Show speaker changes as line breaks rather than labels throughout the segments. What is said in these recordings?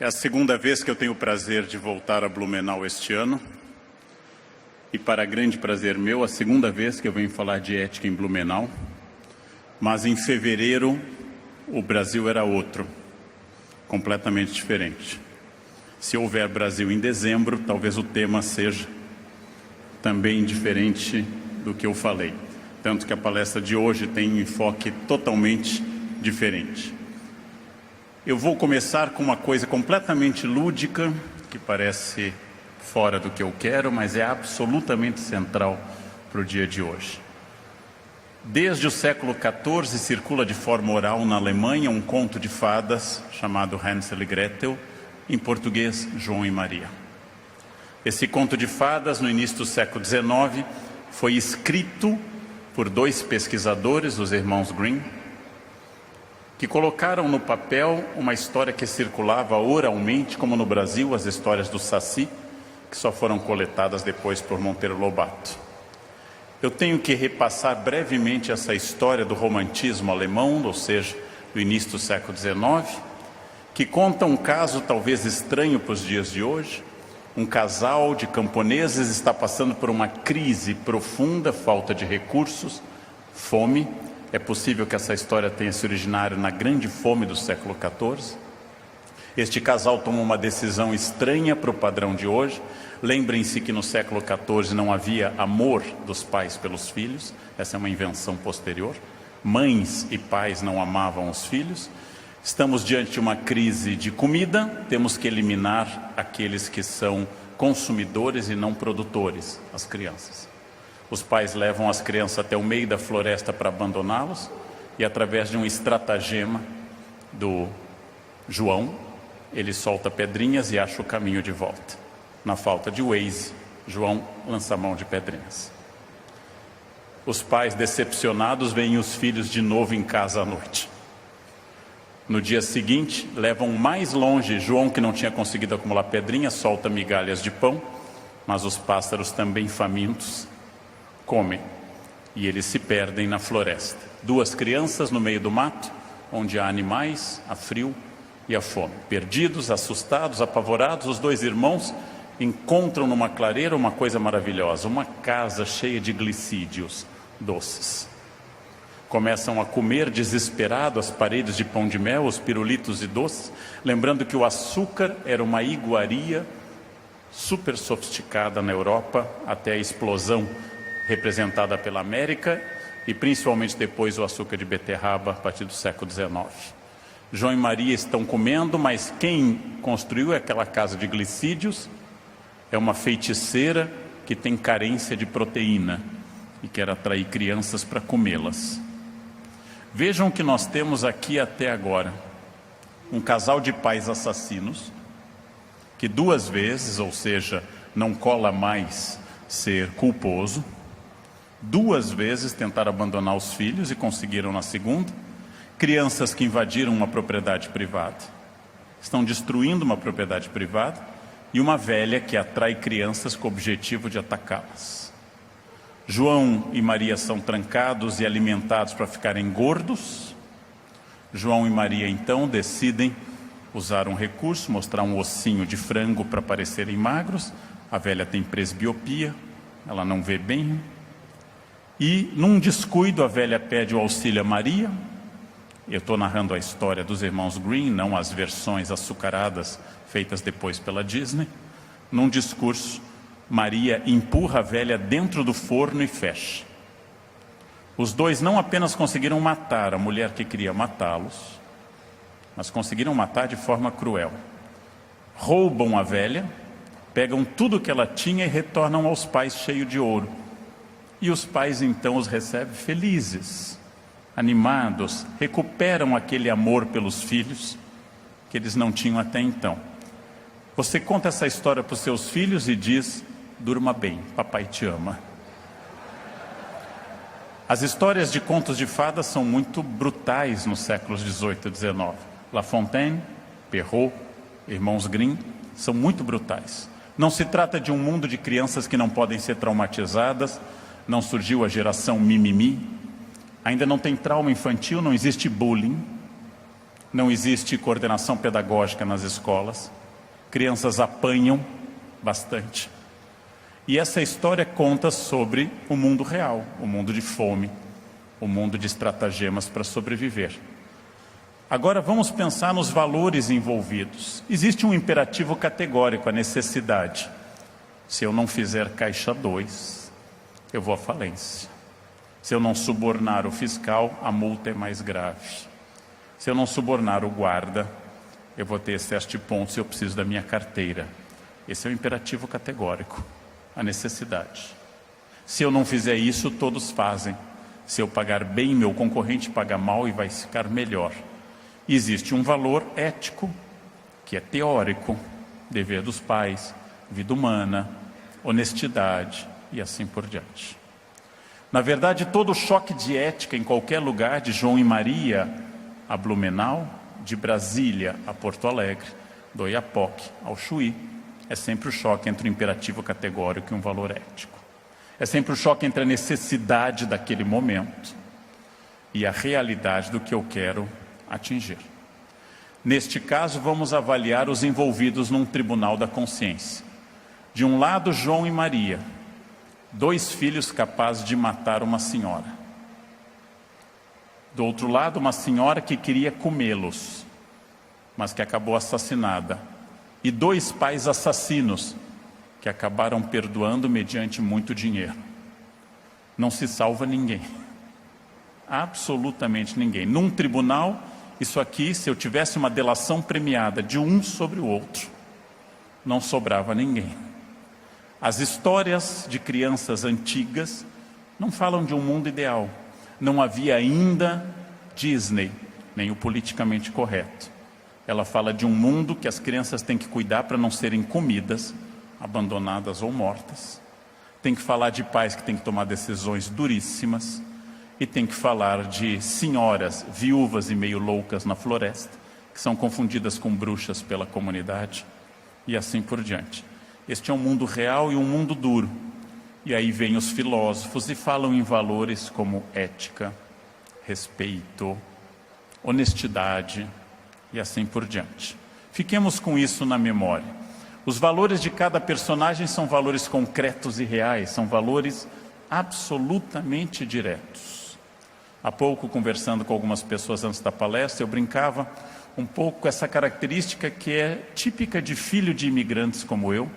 É a segunda vez que eu tenho o prazer de voltar a Blumenau este ano. E para grande prazer meu, a segunda vez que eu venho falar de ética em Blumenau. Mas em fevereiro, o Brasil era outro, completamente diferente. Se houver Brasil em dezembro, talvez o tema seja também diferente do que eu falei. Tanto que a palestra de hoje tem um enfoque totalmente diferente. Eu vou começar com uma coisa completamente lúdica, que parece fora do que eu quero, mas é absolutamente central para o dia de hoje. Desde o século XIV circula de forma oral na Alemanha um conto de fadas chamado Hansel e Gretel, em português João e Maria. Esse conto de fadas, no início do século XIX, foi escrito por dois pesquisadores, os irmãos Grimm, que colocaram no papel uma história que circulava oralmente, como no Brasil, as histórias do Saci, que só foram coletadas depois por Monteiro Lobato. Eu tenho que repassar brevemente essa história do romantismo alemão, ou seja, do início do século XIX, que conta um caso talvez estranho para os dias de hoje. Um casal de camponeses está passando por uma crise profunda, falta de recursos, fome. É possível que essa história tenha se originado na grande fome do século XIV. Este casal toma uma decisão estranha para o padrão de hoje. Lembrem-se que no século XIV não havia amor dos pais pelos filhos. Essa é uma invenção posterior. Mães e pais não amavam os filhos. Estamos diante de uma crise de comida. Temos que eliminar aqueles que são consumidores e não produtores, as crianças. Os pais levam as crianças até o meio da floresta para abandoná-los e, através de um estratagema do João, ele solta pedrinhas e acha o caminho de volta. Na falta de Waze, João lança a mão de pedrinhas. Os pais, decepcionados, veem os filhos de novo em casa à noite. No dia seguinte, levam mais longe João, que não tinha conseguido acumular pedrinhas, solta migalhas de pão, mas os pássaros, também famintos, comem, e eles se perdem na floresta. Duas crianças no meio do mato, onde há animais, há frio e há fome. Perdidos, assustados, apavorados, os dois irmãos encontram numa clareira uma coisa maravilhosa, uma casa cheia de glicídios doces. Começam a comer desesperado as paredes de pão de mel, os pirulitos e doces, lembrando que o açúcar era uma iguaria super sofisticada na Europa, até a explosão representada pela América, e principalmente depois o açúcar de beterraba a partir do século XIX. João e Maria estão comendo, mas quem construiu aquela casa de glicídios é uma feiticeira que tem carência de proteína e quer atrair crianças para comê-las. Vejam o que nós temos aqui até agora. Um casal de pais assassinos, que duas vezes, ou seja, não cola mais ser culposo, duas vezes tentaram abandonar os filhos e conseguiram na segunda. Crianças que invadiram uma propriedade privada, estão destruindo uma propriedade privada, e uma velha que atrai crianças com o objetivo de atacá-las. João e Maria são trancados e alimentados para ficarem gordos. João e Maria então decidem usar um recurso, mostrar um ossinho de frango para parecerem magros. A velha tem presbiopia, ela não vê bem. E, num descuido, a velha pede o auxílio a Maria. Eu estou narrando a história dos irmãos Grimm, não as versões açucaradas feitas depois pela Disney. Num discurso, Maria empurra a velha dentro do forno e fecha. Os dois não apenas conseguiram matar a mulher que queria matá-los, mas conseguiram matar de forma cruel. Roubam a velha, pegam tudo que ela tinha e retornam aos pais cheio de ouro. E os pais então os recebem felizes, animados, recuperam aquele amor pelos filhos que eles não tinham até então. Você conta essa história para os seus filhos e diz: durma bem, papai te ama. As histórias de contos de fadas são muito brutais nos séculos XVIII e XIX. La Fontaine, Perrault, irmãos Grimm, são muito brutais. Não se trata de um mundo de crianças que não podem ser traumatizadas. Não surgiu a geração mimimi, ainda não tem trauma infantil, não existe bullying. não existe coordenação pedagógica nas escolas, crianças apanham bastante. E essa história conta sobre o mundo real, o mundo de fome, o mundo de estratagemas para sobreviver. Agora vamos pensar nos valores envolvidos. Existe um imperativo categórico, a necessidade. Se eu não fizer caixa 2, eu vou à falência. Se eu não subornar o fiscal, a multa é mais grave. Se eu não subornar o guarda, eu vou ter excesso de pontos e eu preciso da minha carteira. Esse é o imperativo categórico, a necessidade. Se eu não fizer isso, todos fazem. Se eu pagar bem, meu concorrente paga mal e vai ficar melhor. Existe um valor ético, que é teórico, dever dos pais, vida humana, honestidade e assim por diante. Na verdade, todo choque de ética em qualquer lugar, de João e Maria a Blumenau, de Brasília a Porto Alegre, do Oiapoque ao Chuí, é sempre o choque entre o imperativo categórico e um valor ético. É sempre o choque entre a necessidade daquele momento e a realidade do que eu quero atingir. Neste caso, vamos avaliar os envolvidos num tribunal da consciência. De um lado, João e Maria, 2 filhos capazes de matar uma senhora. Do outro lado, uma senhora que queria comê-los, mas que acabou assassinada. E 2 pais assassinos, que acabaram perdoando mediante muito dinheiro. Não se salva ninguém. Absolutamente ninguém. Num tribunal, isso aqui, se eu tivesse uma delação premiada de um sobre o outro, não sobrava ninguém. As histórias de crianças antigas não falam de um mundo ideal. Não havia ainda Disney, nem o politicamente correto. Ela fala de um mundo que as crianças têm que cuidar para não serem comidas, abandonadas ou mortas. Tem que falar de pais que têm que tomar decisões duríssimas. E tem que falar de senhoras viúvas e meio loucas na floresta, que são confundidas com bruxas pela comunidade. E assim por diante. Este é um mundo real e um mundo duro. E aí vêm os filósofos e falam em valores como ética, respeito, honestidade e assim por diante. Fiquemos com isso na memória. Os valores de cada personagem são valores concretos e reais, são valores absolutamente diretos. Há pouco, conversando com algumas pessoas antes da palestra, eu brincava um pouco com essa característica que é típica de filho de imigrantes como eu,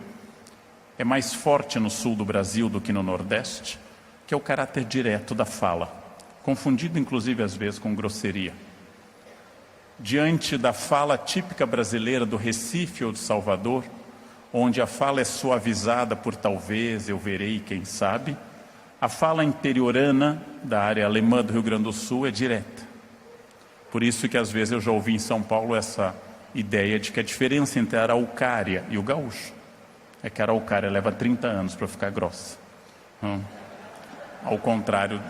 é mais forte no sul do Brasil do que no Nordeste, que é o caráter direto da fala, confundido inclusive às vezes com grosseria. Diante da fala típica brasileira do Recife ou de Salvador, onde a fala é suavizada por talvez, eu verei, quem sabe, a fala interiorana da área alemã do Rio Grande do Sul é direta. Por isso que às vezes eu já ouvi em São Paulo essa ideia de que a diferença entre a araucária e o gaúcho é que a araucária leva 30 anos para ficar grossa. Ao contrário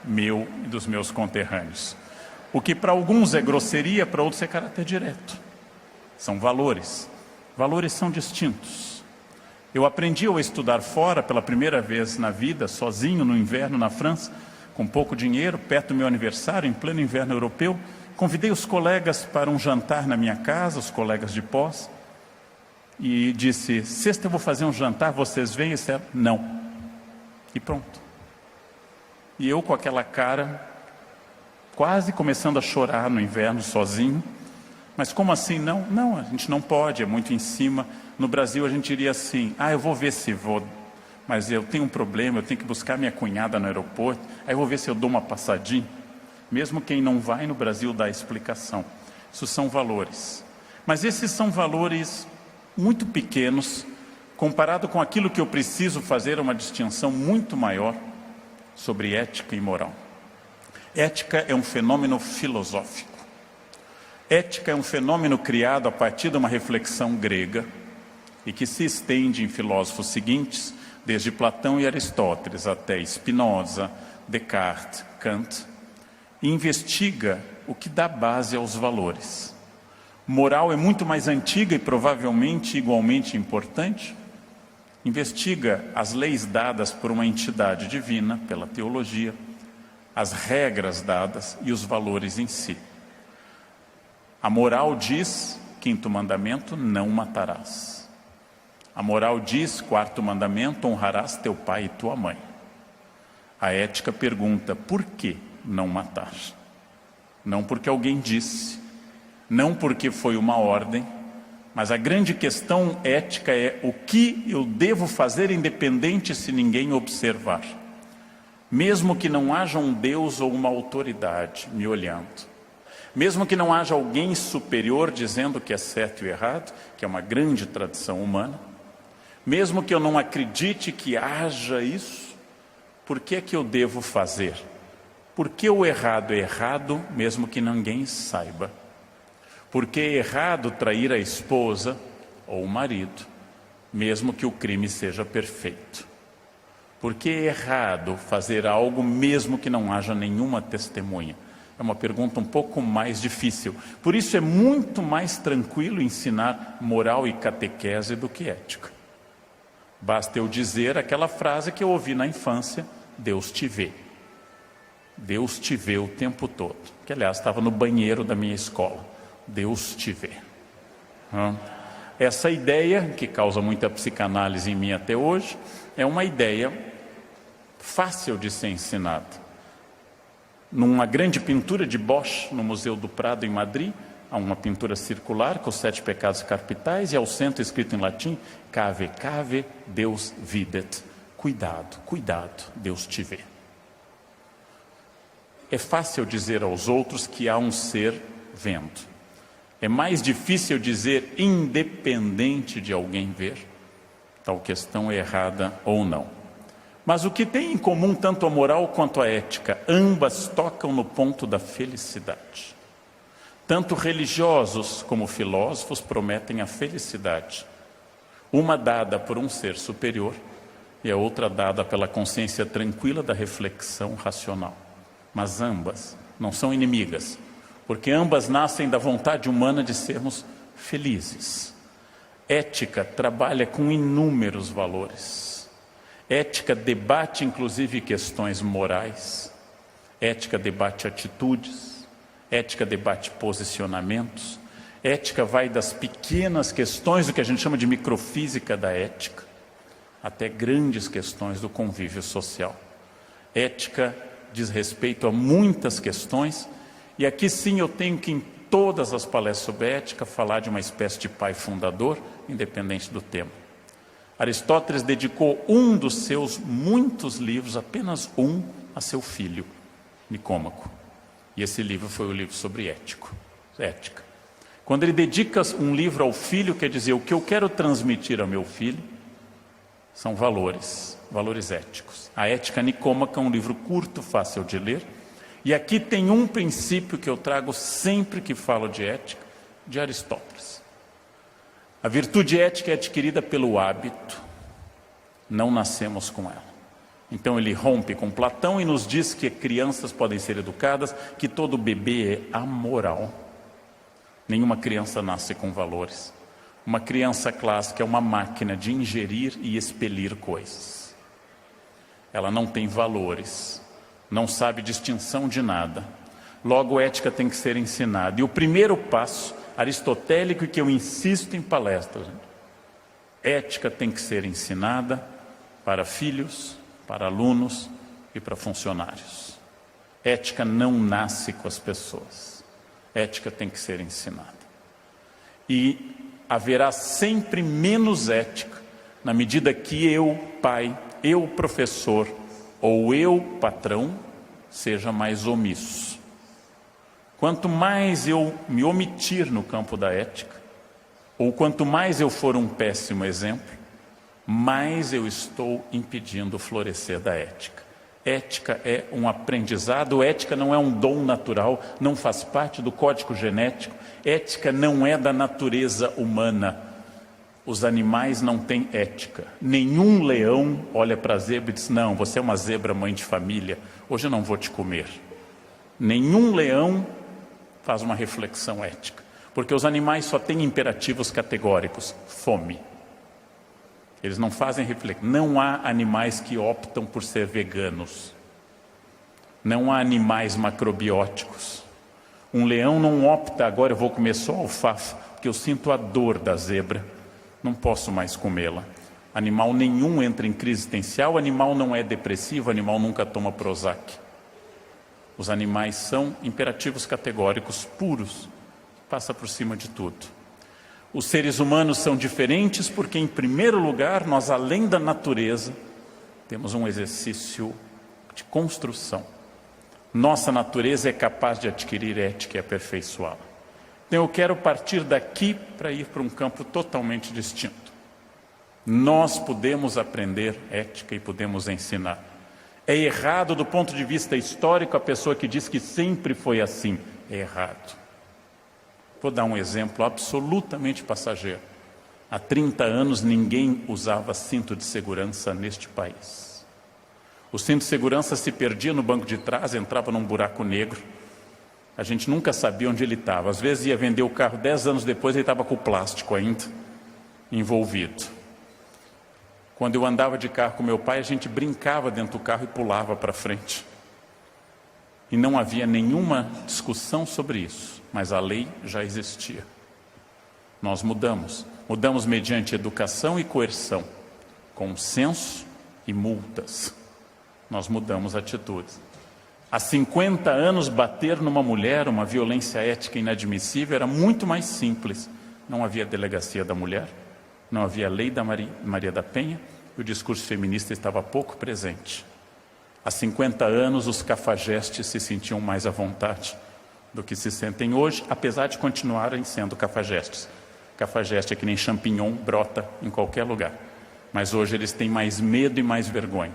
meu e dos meus conterrâneos. O que para alguns é grosseria, para outros é caráter direto. São valores. Valores são distintos. Eu aprendi a estudar fora pela primeira vez na vida, sozinho no inverno na França, com pouco dinheiro, perto do meu aniversário, em pleno inverno europeu. Convidei os colegas para um jantar na minha casa, os colegas de pós, e disse, sexta eu vou fazer um jantar, vocês vêm? E disseram, não. E pronto. E eu com aquela cara, quase começando a chorar no inverno, sozinho. Mas como assim? Não, não, a gente não pode, é muito em cima. No Brasil a gente diria assim, eu vou ver se vou, mas eu tenho um problema, eu tenho que buscar minha cunhada no aeroporto, aí eu vou ver se eu dou uma passadinha. Mesmo quem não vai no Brasil dá explicação. Isso são valores. Mas esses são valores muito pequenos, comparado com aquilo que eu preciso fazer uma distinção muito maior sobre ética e moral. Ética é um fenômeno filosófico. Ética é um fenômeno criado a partir de uma reflexão grega e que se estende em filósofos seguintes, desde Platão e Aristóteles até Spinoza, Descartes, Kant, e investiga o que dá base aos valores. Moral é muito mais antiga e provavelmente igualmente importante. Investiga as leis dadas por uma entidade divina, pela teologia, as regras dadas e os valores em si. A moral diz, quinto mandamento, não matarás. A moral diz, quarto mandamento, honrarás teu pai e tua mãe. A ética pergunta, por que não matar? Não porque alguém disse, não porque foi uma ordem, mas a grande questão ética é o que eu devo fazer independente se ninguém observar. Mesmo que não haja um Deus ou uma autoridade me olhando. Mesmo que não haja alguém superior dizendo que é certo e errado, que é uma grande tradição humana. Mesmo que eu não acredite que haja isso, por que é que eu devo fazer? Porque o errado é errado, mesmo que ninguém saiba. Porque é errado trair a esposa ou o marido, mesmo que o crime seja perfeito. Porque é errado fazer algo mesmo que não haja nenhuma testemunha. É uma pergunta um pouco mais difícil. Por isso é muito mais tranquilo ensinar moral e catequese do que ética. Basta eu dizer aquela frase que eu ouvi na infância, Deus te vê. Deus te vê o tempo todo. Que aliás estava no banheiro da minha escola. Deus te vê. Essa ideia, que causa muita psicanálise em mim até hoje, é uma ideia fácil de ser ensinada. Numa grande pintura de Bosch, no Museu do Prado, em Madrid, há uma pintura circular com os 7 pecados capitais e ao centro escrito em latim, cave, cave, Deus videt. Cuidado, cuidado, Deus te vê. É fácil dizer aos outros que há um ser vendo. É mais difícil dizer independente de alguém ver. Tal questão é errada ou não. Mas o que tem em comum tanto a moral quanto a ética? Ambas tocam no ponto da felicidade. Tanto religiosos como filósofos prometem a felicidade. Uma dada por um ser superior e a outra dada pela consciência tranquila da reflexão racional. Mas ambas não são inimigas, porque ambas nascem da vontade humana de sermos felizes. Ética trabalha com inúmeros valores. Ética debate inclusive questões morais. Ética debate atitudes. Ética debate posicionamentos. Ética vai das pequenas questões do que a gente chama de microfísica da ética, até grandes questões do convívio social. Ética diz respeito a muitas questões, e aqui sim eu tenho que, em todas as palestras sobre ética, falar de uma espécie de pai fundador, independente do tema. Aristóteles dedicou um dos seus muitos livros, apenas um, a seu filho, Nicômaco. E esse livro foi o livro sobre ética. Quando ele dedica um livro ao filho, quer dizer, o que eu quero transmitir ao meu filho são valores éticos. A Ética Nicômaca é um livro curto, fácil de ler. E aqui tem um princípio que eu trago sempre que falo de ética, de Aristóteles. A virtude ética é adquirida pelo hábito, não nascemos com ela. Então ele rompe com Platão e nos diz que crianças podem ser educadas, que todo bebê é amoral. Nenhuma criança nasce com valores. Uma criança clássica é uma máquina de ingerir e expelir coisas. Ela não tem valores, não sabe distinção de nada. Logo, ética tem que ser ensinada. E o primeiro passo aristotélico, que eu insisto em palestras, ética tem que ser ensinada para filhos, para alunos e para funcionários. Ética não nasce com as pessoas. Ética tem que ser ensinada. E haverá sempre menos ética na medida que eu, pai, eu, professor, ou eu, patrão, seja mais omisso. Quanto mais eu me omitir no campo da ética, ou quanto mais eu for um péssimo exemplo, mais eu estou impedindo o florescer da ética. Ética é um aprendizado, ética não é um dom natural, não faz parte do código genético, ética não é da natureza humana. Os animais não têm ética. Nenhum leão olha para a zebra e diz, não, você é uma zebra mãe de família, hoje eu não vou te comer. Nenhum leão faz uma reflexão ética, porque os animais só têm imperativos categóricos, fome. Eles não fazem reflexão. Não há animais que optam por ser veganos. Não há animais macrobióticos. Um leão não opta, agora eu vou comer só alfafa, porque eu sinto a dor da zebra, não posso mais comê-la. Animal nenhum entra em crise existencial, animal não é depressivo, animal nunca toma Prozac. Os animais são imperativos categóricos puros, passa por cima de tudo. Os seres humanos são diferentes porque, em primeiro lugar, nós, além da natureza, temos um exercício de construção. Nossa natureza é capaz de adquirir ética e aperfeiçoá-la. Então eu quero partir daqui para ir para um campo totalmente distinto. Nós podemos aprender ética e podemos ensinar. É errado do ponto de vista histórico a pessoa que diz que sempre foi assim. É errado. Vou dar um exemplo absolutamente passageiro. Há 30 anos ninguém usava cinto de segurança neste país. O cinto de segurança se perdia no banco de trás, entrava num buraco negro. A gente nunca sabia onde ele estava. Às vezes ia vender o carro 10 anos depois, ele estava com o plástico ainda envolvido. Quando eu andava de carro com meu pai, a gente brincava dentro do carro e pulava para frente. E não havia nenhuma discussão sobre isso, mas a lei já existia. Nós mudamos. Mudamos mediante educação e coerção, consenso e multas. Nós mudamos atitudes. Há 50 anos, bater numa mulher, uma violência ética inadmissível, era muito mais simples. Não havia delegacia da mulher, não havia lei da Maria da Penha, e o discurso feminista estava pouco presente. Há 50 anos, os cafajestes se sentiam mais à vontade do que se sentem hoje, apesar de continuarem sendo cafajestes. Cafajeste é que nem champignon, brota em qualquer lugar. Mas hoje eles têm mais medo e mais vergonha.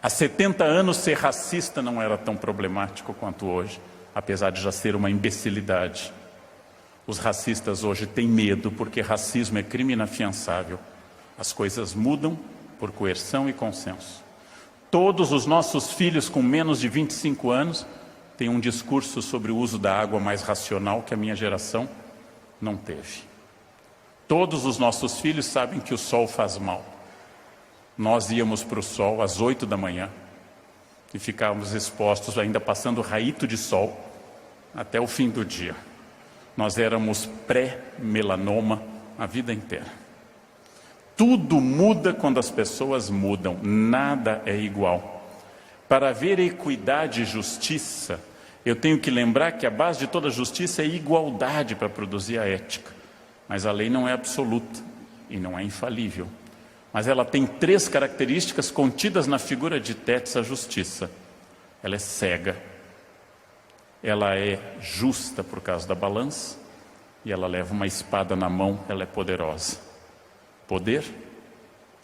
Há 70 anos, ser racista não era tão problemático quanto hoje, apesar de já ser uma imbecilidade. Os racistas hoje têm medo, porque racismo é crime inafiançável. As coisas mudam por coerção e consenso. Todos os nossos filhos com menos de 25 anos têm um discurso sobre o uso da água mais racional que a minha geração não teve. Todos os nossos filhos sabem que o sol faz mal. Nós íamos para o sol às 8 da manhã e ficávamos expostos, ainda passando raíto de sol, até o fim do dia. Nós éramos pré-melanoma a vida inteira. Tudo muda quando as pessoas mudam, nada é igual. Para haver equidade e justiça, eu tenho que lembrar que a base de toda justiça é igualdade para produzir a ética. Mas a lei não é absoluta e não é infalível. Mas ela tem 3 características contidas na figura de Tétis, a justiça. Ela é cega, ela é justa por causa da balança, e ela leva uma espada na mão, ela é poderosa. Poder,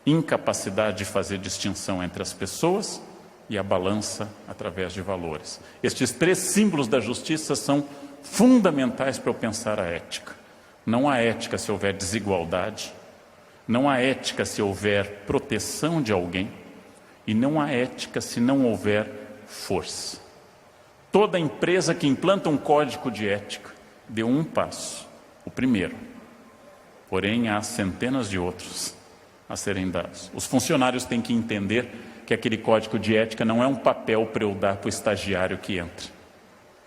incapacidade de fazer distinção entre as pessoas, e a balança através de valores. Estes 3 símbolos da justiça são fundamentais para eu pensar a ética. Não há ética se houver desigualdade, não há ética se houver proteção de alguém, e não há ética se não houver força. Toda empresa que implanta um código de ética deu um passo, o primeiro. Porém, há centenas de outros a serem dados. Os funcionários têm que entender que aquele código de ética não é um papel para eu dar para o estagiário que entra,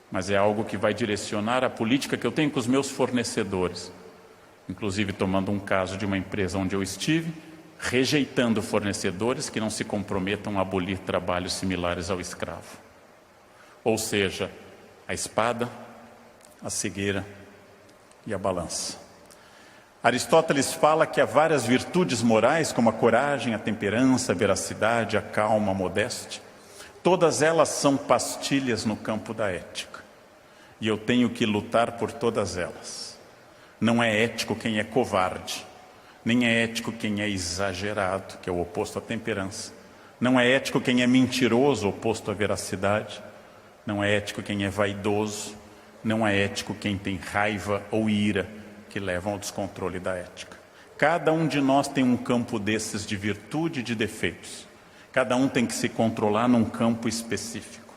mas é algo que vai direcionar a política que eu tenho com os meus fornecedores. Inclusive, tomando um caso de uma empresa onde eu estive, rejeitando fornecedores que não se comprometam a abolir trabalhos similares ao escravo. Ou seja, a espada, a cegueira e a balança. Aristóteles fala que há várias virtudes morais, como a coragem, a temperança, a veracidade, a calma, a modéstia. Todas elas são pastilhas no campo da ética. E eu tenho que lutar por todas elas. Não é ético quem é covarde, nem é ético quem é exagerado, que é o oposto à temperança. Não é ético quem é mentiroso, oposto à veracidade. Não é ético quem é vaidoso. Não é ético quem tem raiva ou ira, que levam ao descontrole da ética. Cada um de nós tem um campo desses de virtude e de defeitos. Cada um tem que se controlar num campo específico.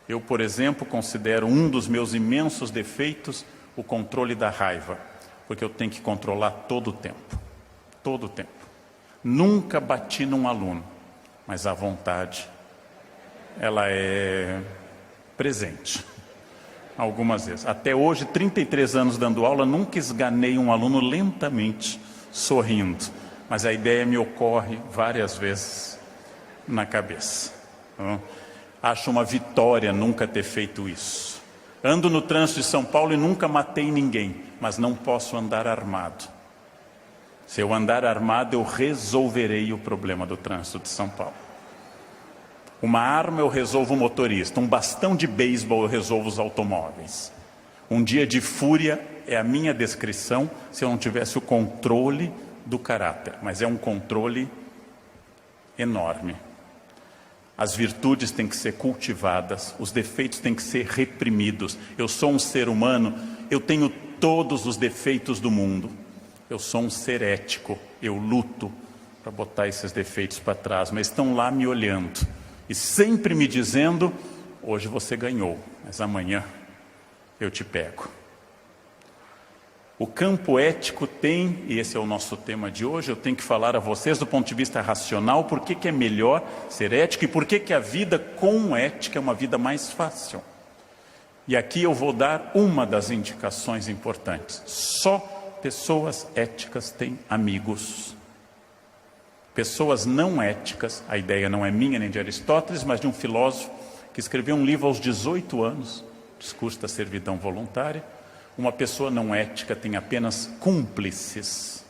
Eu, por exemplo, considero um dos meus imensos defeitos o controle da raiva, porque eu tenho que controlar todo o tempo. Todo o tempo. Nunca bati num aluno, mas a vontade, ela é presente. algumas vezes. Até hoje, 33 anos dando aula, nunca esganei um aluno lentamente, sorrindo. Mas a ideia me ocorre várias vezes na cabeça. Acho uma vitória nunca ter feito isso. Ando no trânsito de São Paulo e nunca matei ninguém, mas não posso andar armado. Se eu andar armado, eu resolverei o problema do trânsito de São Paulo. Uma arma eu resolvo o motorista, um bastão de beisebol eu resolvo os automóveis. Um dia de fúria é a minha descrição se eu não tivesse o controle do caráter, mas é um controle enorme. As virtudes têm que ser cultivadas, os defeitos têm que ser reprimidos. Eu sou um ser humano, eu tenho todos os defeitos do mundo. Eu sou um ser ético, eu luto para botar esses defeitos para trás, mas estão lá me olhando e sempre me dizendo: hoje você ganhou, mas amanhã eu te pego. O campo ético tem, e esse é o nosso tema de hoje, eu tenho que falar a vocês do ponto de vista racional, por que é melhor ser ético e por que a vida com ética é uma vida mais fácil. E aqui eu vou dar uma das indicações importantes. Só pessoas éticas têm amigos. Pessoas não éticas, a ideia não é minha nem de Aristóteles, mas de um filósofo que escreveu um livro aos 18 anos, Discurso da Servidão Voluntária. Uma pessoa não ética tem apenas cúmplices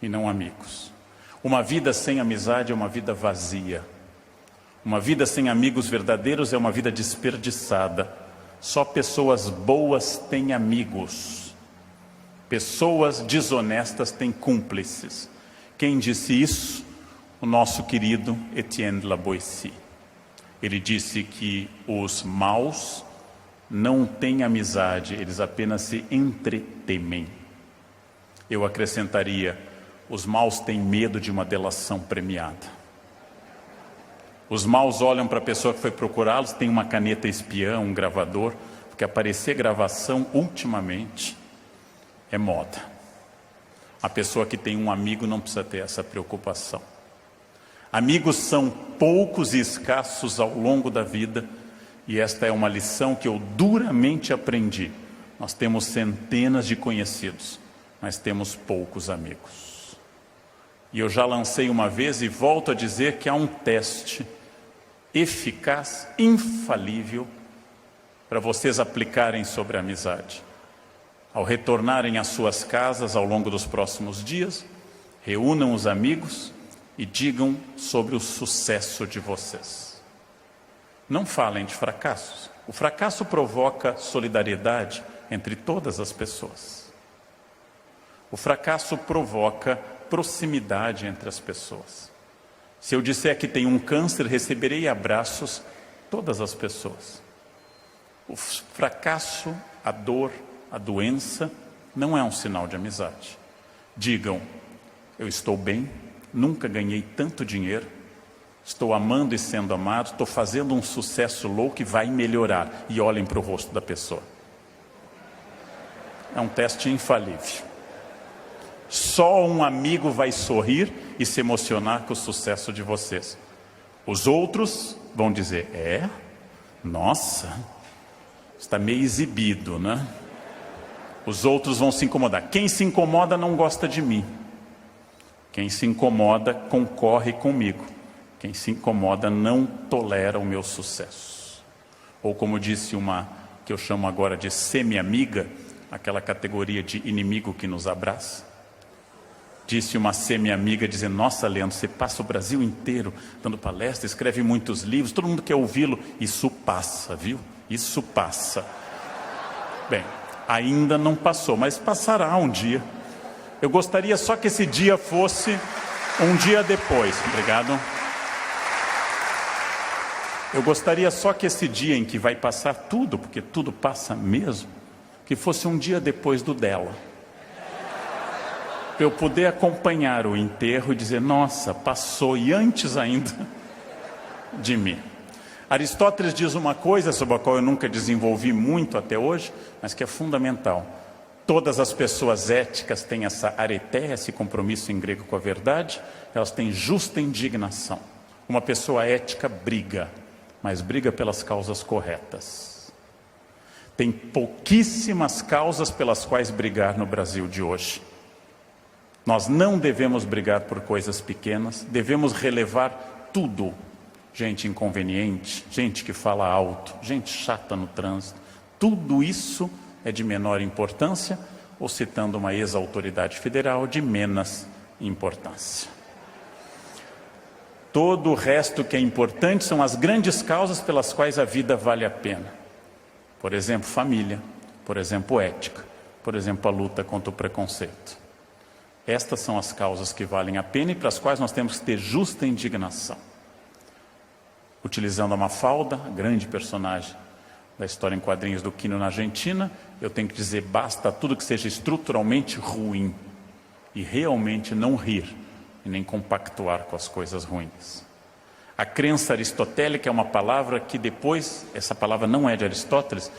e não amigos. Uma vida sem amizade é uma vida vazia. Uma vida sem amigos verdadeiros é uma vida desperdiçada. Só pessoas boas têm amigos. Pessoas desonestas têm cúmplices. Quem disse isso? O nosso querido Etienne de La Boétie. Ele disse que os maus não têm amizade, eles apenas se entretemem. Eu acrescentaria: os maus têm medo de uma delação premiada. Os maus olham para a pessoa que foi procurá-los, tem uma caneta espiã, um gravador, porque aparecer gravação ultimamente é moda. A pessoa que tem um amigo não precisa ter essa preocupação. Amigos são poucos e escassos ao longo da vida, e esta é uma lição que eu duramente aprendi. Nós temos centenas de conhecidos, mas temos poucos amigos. E eu já lancei uma vez e volto a dizer que há um teste eficaz, infalível, para vocês aplicarem sobre a amizade. Ao retornarem às suas casas ao longo dos próximos dias, reúnam os amigos e digam sobre o sucesso de vocês. Não falem de fracassos. O fracasso provoca solidariedade entre todas as pessoas. O fracasso provoca proximidade entre as pessoas. Se eu disser que tenho um câncer, receberei abraços todas as pessoas. O fracasso, a dor, a doença não é um sinal de amizade. Digam: eu estou bem, nunca ganhei tanto dinheiro, estou amando e sendo amado, estou fazendo um sucesso louco e vai melhorar. E olhem para o rosto da pessoa. É um teste infalível. Só um amigo vai sorrir e se emocionar com o sucesso de vocês. Os outros vão dizer: nossa, está meio exibido, né? Os outros vão se incomodar. Quem se incomoda não gosta de mim. Quem se incomoda concorre comigo. Quem se incomoda não tolera o meu sucesso. Ou como disse uma que eu chamo agora de semi-amiga, aquela categoria de inimigo que nos abraça. Disse uma semi-amiga dizendo: nossa, Leandro, você passa o Brasil inteiro dando palestra, escreve muitos livros, todo mundo quer ouvi-lo. Isso passa, viu? Isso passa. Bem, ainda não passou, mas passará um dia. Eu gostaria só que esse dia fosse um dia depois. Obrigado. Eu gostaria só que esse dia em que vai passar tudo, porque tudo passa mesmo, que fosse um dia depois do dela. Para eu poder acompanhar o enterro e dizer: nossa, passou, e antes ainda de mim. Aristóteles diz uma coisa sobre a qual eu nunca desenvolvi muito até hoje, mas que é fundamental. Todas as pessoas éticas têm essa areté, esse compromisso em grego com a verdade, elas têm justa indignação. Uma pessoa ética briga, mas briga pelas causas corretas. Tem pouquíssimas causas pelas quais brigar no Brasil de hoje. Nós não devemos brigar por coisas pequenas, devemos relevar tudo. Gente inconveniente, gente que fala alto, gente chata no trânsito. Tudo isso é de menor importância, ou citando uma ex-autoridade federal, de menos importância. Todo o resto que é importante são as grandes causas pelas quais a vida vale a pena. Por exemplo, família, por exemplo, ética, por exemplo, a luta contra o preconceito. Estas são as causas que valem a pena e para as quais nós temos que ter justa indignação. Utilizando a Mafalda, a grande personagem da história em quadrinhos do Quino na Argentina, eu tenho que dizer basta tudo que seja estruturalmente ruim e realmente não rir e nem compactuar com as coisas ruins. A crença aristotélica é uma palavra que depois, essa palavra não é de Aristóteles,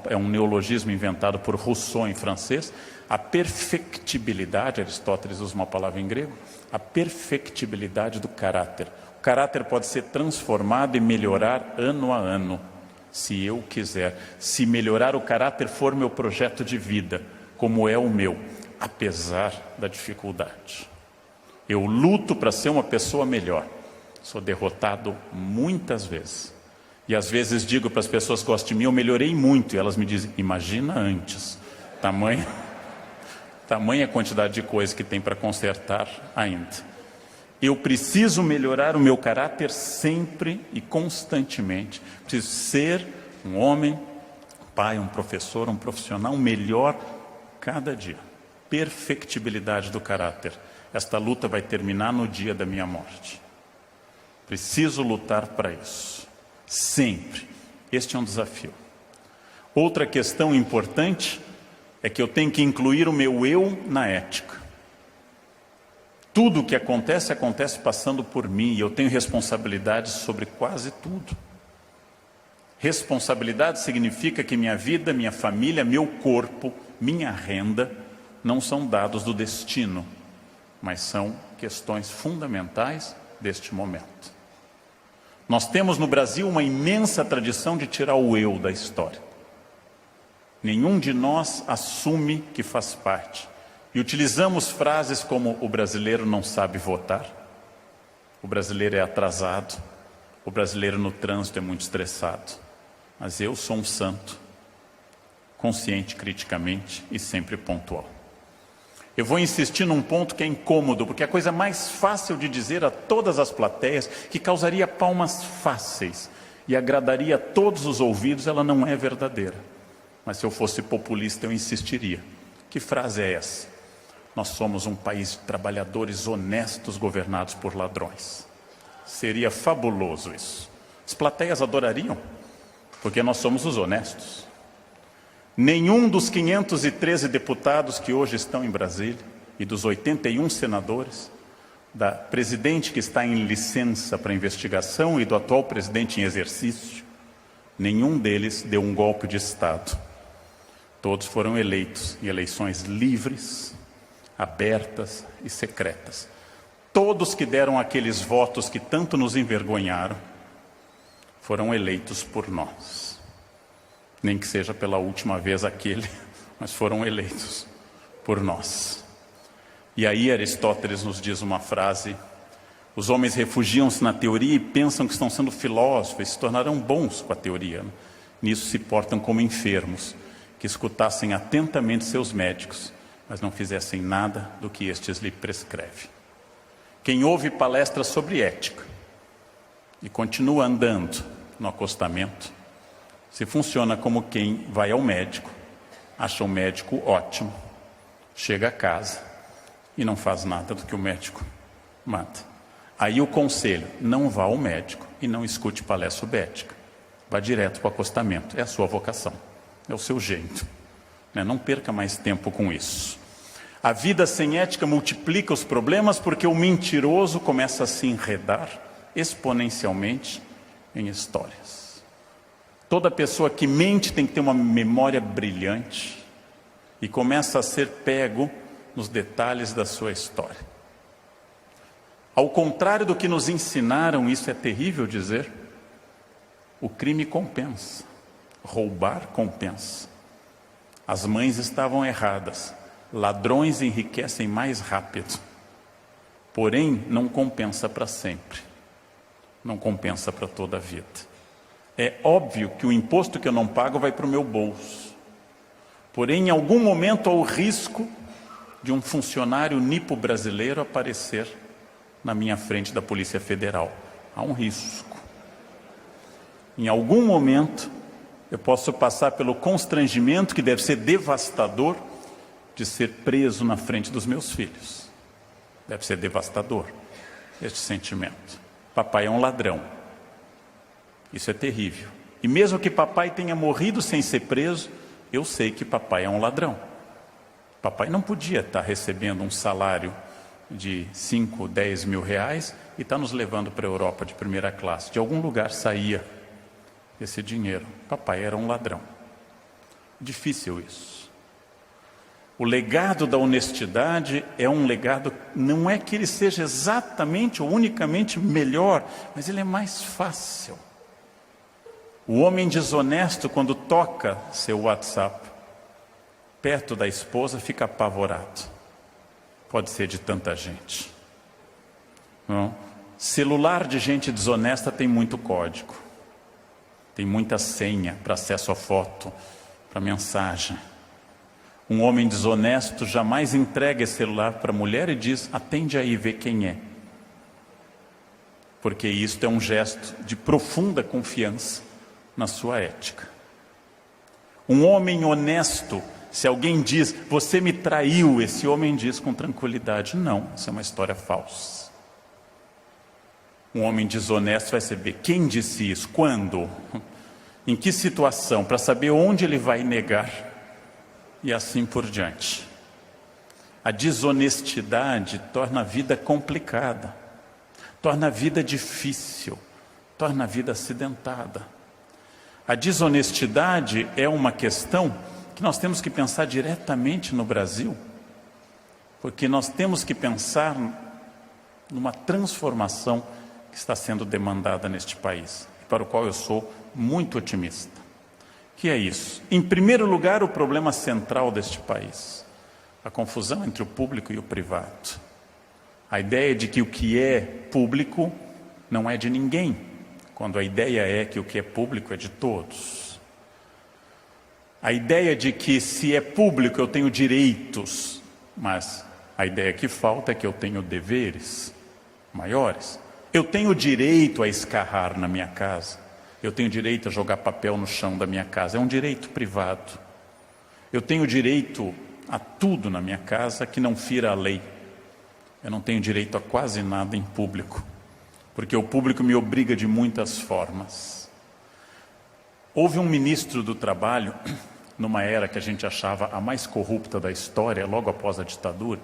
é um neologismo inventado por Rousseau em francês. A perfectibilidade, Aristóteles usa uma palavra em grego, a perfectibilidade do caráter. O caráter pode ser transformado e melhorar ano a ano, se eu quiser. Se melhorar o caráter for meu projeto de vida, como é o meu, apesar da dificuldade. Eu luto para ser uma pessoa melhor. Sou derrotado muitas vezes. E às vezes digo para as pessoas que gostam de mim, eu melhorei muito. E elas me dizem, imagina antes. Tamanha quantidade de coisa que tem para consertar ainda. Eu preciso melhorar o meu caráter sempre e constantemente. Preciso ser um homem, um pai, um professor, um profissional melhor cada dia. Perfectibilidade do caráter. Esta luta vai terminar no dia da minha morte. Preciso lutar para isso, sempre. Este é um desafio. Outra questão importante é que eu tenho que incluir o meu eu na ética. Tudo o que acontece, acontece passando por mim, e eu tenho responsabilidade sobre quase tudo. Responsabilidade significa que minha vida, minha família, meu corpo, minha renda, não são dados do destino, mas são questões fundamentais deste momento. Nós temos no Brasil uma imensa tradição de tirar o eu da história. Nenhum de nós assume que faz parte. E utilizamos frases como o brasileiro não sabe votar, o brasileiro é atrasado, o brasileiro no trânsito é muito estressado. Mas eu sou um santo, consciente criticamente e sempre pontual. Eu vou insistir num ponto que é incômodo, porque é a coisa mais fácil de dizer a todas as plateias, que causaria palmas fáceis e agradaria a todos os ouvidos, ela não é verdadeira. Mas se eu fosse populista, eu insistiria. Que frase é essa? Nós somos um país de trabalhadores honestos governados por ladrões. Seria fabuloso isso. As plateias adorariam, porque nós somos os honestos. Nenhum dos 513 deputados que hoje estão em Brasília e dos 81 senadores, da presidente que está em licença para investigação e do atual presidente em exercício, nenhum deles deu um golpe de Estado. Todos foram eleitos em eleições livres, abertas e secretas. Todos que deram aqueles votos que tanto nos envergonharam foram eleitos por nós. Nem que seja pela última vez aquele, mas foram eleitos por nós. E aí Aristóteles nos diz uma frase: os homens refugiam-se na teoria e pensam que estão sendo filósofos, e se tornarão bons com a teoria. Nisso se portam como enfermos, que escutassem atentamente seus médicos, mas não fizessem nada do que estes lhe prescrevem. Quem ouve palestras sobre ética e continua andando no acostamento, se funciona como quem vai ao médico, acha o médico ótimo, chega a casa e não faz nada do que o médico manda. Aí o conselho, não vá ao médico e não escute palestra sobre ética. Vá direto para o acostamento, é a sua vocação, é o seu jeito. Não perca mais tempo com isso. A vida sem ética multiplica os problemas porque o mentiroso começa a se enredar exponencialmente em histórias. Toda pessoa que mente tem que ter uma memória brilhante e começa a ser pego nos detalhes da sua história. Ao contrário do que nos ensinaram, isso é terrível dizer, o crime compensa. Roubar compensa. As mães estavam erradas. Ladrões enriquecem mais rápido. Porém, não compensa para sempre. Não compensa para toda a vida. É óbvio que o imposto que eu não pago vai para o meu bolso. Porém, em algum momento há o risco de um funcionário nipo brasileiro aparecer na minha frente da Polícia Federal. Há um risco. Em algum momento, eu posso passar pelo constrangimento, que deve ser devastador, de ser preso na frente dos meus filhos. Deve ser devastador, este sentimento. Papai é um ladrão. Isso é terrível. E mesmo que papai tenha morrido sem ser preso, eu sei que papai é um ladrão. Papai não podia estar recebendo um salário de 5, 10 mil reais e estar nos levando para a Europa de primeira classe. De algum lugar saía esse dinheiro. Papai era um ladrão. Difícil isso. O legado da honestidade é um legado, não é que ele seja exatamente ou unicamente melhor, mas ele é mais fácil. O homem desonesto, quando toca seu WhatsApp perto da esposa, fica apavorado. Pode ser de tanta gente. Não? Celular de gente desonesta tem muito código. Tem muita senha para acesso à foto, para mensagem. Um homem desonesto jamais entrega esse celular para a mulher e diz: atende aí, vê quem é. Porque isto é um gesto de profunda confiança na sua ética. Um homem honesto, se alguém diz: você me traiu, esse homem diz com tranquilidade: não, isso é uma história falsa. Um homem desonesto vai saber quem disse isso, quando, em que situação, para saber onde ele vai negar. E assim por diante. A desonestidade torna a vida complicada, torna a vida difícil, torna a vida acidentada. A desonestidade é uma questão que nós temos que pensar diretamente no Brasil, porque nós temos que pensar numa transformação que está sendo demandada neste país, para o qual eu sou muito otimista. Que é isso? Em primeiro lugar, o problema central deste país, a confusão entre o público e o privado. A ideia de que o que é público não é de ninguém, quando a ideia é que o que é público é de todos. A ideia de que se é público eu tenho direitos, mas a ideia que falta é que eu tenho deveres maiores. Eu tenho direito a escarrar na minha casa. Eu tenho direito a jogar papel no chão da minha casa. É um direito privado. Eu tenho direito a tudo na minha casa que não fira a lei. Eu não tenho direito a quase nada em público, porque o público me obriga de muitas formas. Houve um ministro do Trabalho, numa era que a gente achava a mais corrupta da história, logo após a ditadura.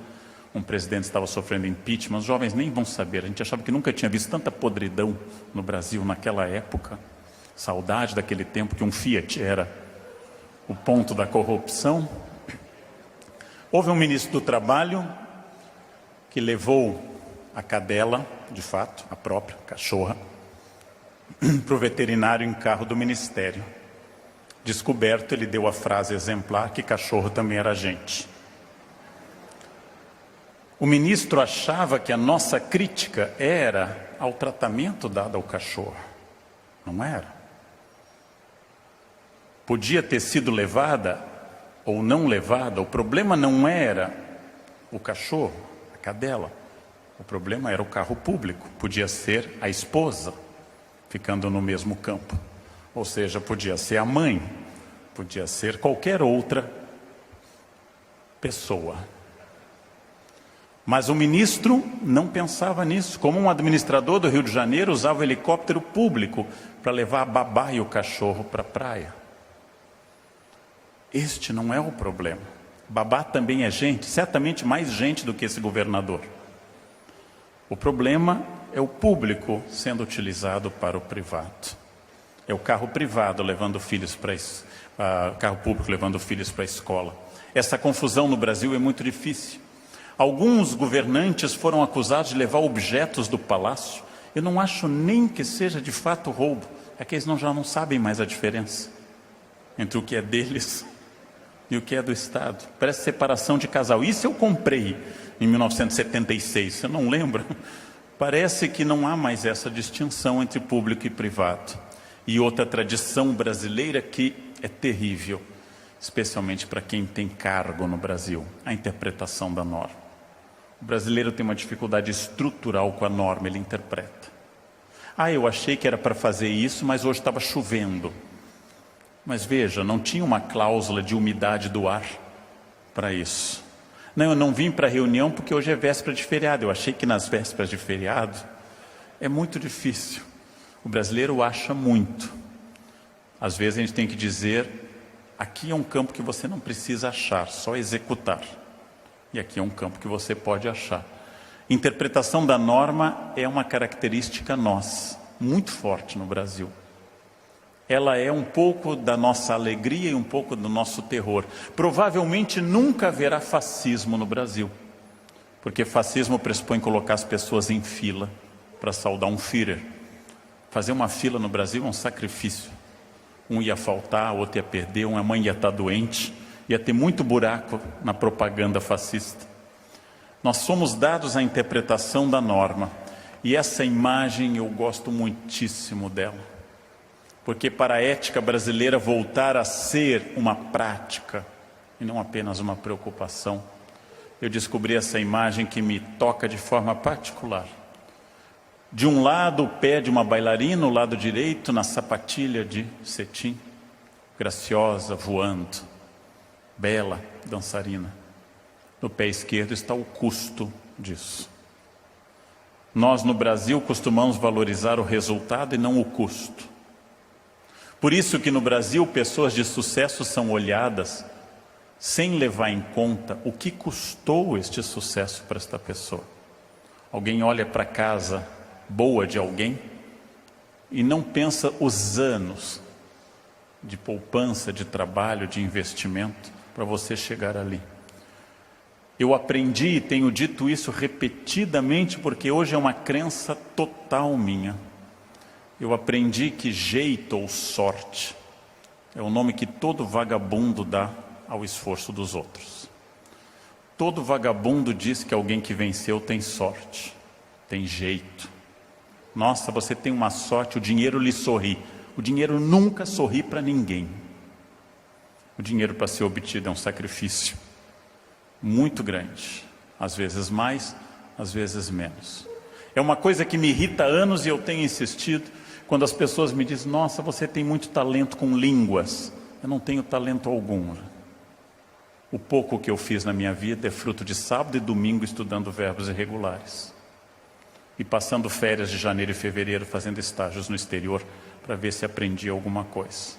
Um presidente estava sofrendo impeachment, os jovens nem vão saber. A gente achava que nunca tinha visto tanta podridão no Brasil naquela época. Saudade daquele tempo que um Fiat era o ponto da corrupção. Houve um ministro do Trabalho que levou a cadela, de fato, a própria cachorra, para o veterinário em carro do ministério. Descoberto, ele deu a frase exemplar que cachorro também era gente. O ministro achava que a nossa crítica era ao tratamento dado ao cachorro. Não era. Podia ter sido levada ou não levada, o problema não era o cachorro, a cadela. O problema era o carro público, podia ser a esposa ficando no mesmo campo. Ou seja, podia ser a mãe, podia ser qualquer outra pessoa. Mas o ministro não pensava nisso. Como um administrador do Rio de Janeiro usava o helicóptero público para levar a babá e o cachorro para a praia. Este não é o problema. Babá também é gente, certamente mais gente do que esse governador. O problema é o público sendo utilizado para o privado. É o carro privado levando filhos para carro público levando filhos para a escola. Essa confusão no Brasil é muito difícil. Alguns governantes foram acusados de levar objetos do palácio. Eu não acho nem que seja de fato roubo. É que eles já não sabem mais a diferença. entre o que é deles e o que é do Estado. Parece separação de casal. Isso eu comprei em 1976, você não lembra? Parece que não há mais essa distinção entre público e privado. E outra tradição brasileira que é terrível, especialmente para quem tem cargo no Brasil, a interpretação da norma. O brasileiro tem uma dificuldade estrutural com a norma, ele interpreta. Eu achei que era para fazer isso, mas hoje estava chovendo. Mas veja, não tinha uma cláusula de umidade do ar para isso. Não, eu não vim para a reunião porque hoje é véspera de feriado. Eu achei que nas vésperas de feriado é muito difícil. O brasileiro acha muito. Às vezes a gente tem que dizer, aqui é um campo que você não precisa achar, só executar. E aqui é um campo que você pode achar. Interpretação da norma é uma característica nossa, muito forte no Brasil. Ela é um pouco da nossa alegria e um pouco do nosso terror. Provavelmente nunca haverá fascismo no Brasil, porque fascismo pressupõe colocar as pessoas em fila para saudar um Führer. Fazer uma fila no Brasil é um sacrifício. Um ia faltar, outro ia perder, uma mãe ia estar doente, ia ter muito buraco na propaganda fascista. Nós somos dados à interpretação da norma, e essa imagem eu gosto muitíssimo dela, porque para a ética brasileira voltar a ser uma prática e não apenas uma preocupação, eu descobri essa imagem que me toca de forma particular. De um lado o pé de uma bailarina, o lado direito na sapatilha de cetim, graciosa, voando, bela dançarina. No pé esquerdo está o custo disso. Nós no Brasil costumamos valorizar o resultado e não o custo. Por isso que no Brasil pessoas de sucesso são olhadas sem levar em conta o que custou este sucesso para esta pessoa. Alguém olha para a casa boa de alguém e não pensa os anos de poupança, de trabalho, de investimento para você chegar ali. Eu aprendi e tenho dito isso repetidamente porque hoje é uma crença total minha. Eu aprendi que jeito ou sorte é o nome que todo vagabundo dá ao esforço dos outros. Todo vagabundo diz que alguém que venceu tem sorte, tem jeito. Nossa, você tem uma sorte, o dinheiro lhe sorri. O dinheiro nunca sorri para ninguém. O dinheiro para ser obtido é um sacrifício muito grande. Às vezes mais, às vezes menos. É uma coisa que me irrita há anos e eu tenho insistido. Quando as pessoas me dizem, nossa, você tem muito talento com línguas. Eu não tenho talento algum. O pouco que eu fiz na minha vida é fruto de sábado e domingo estudando verbos irregulares. E passando férias de janeiro e fevereiro fazendo estágios no exterior para ver se aprendi alguma coisa.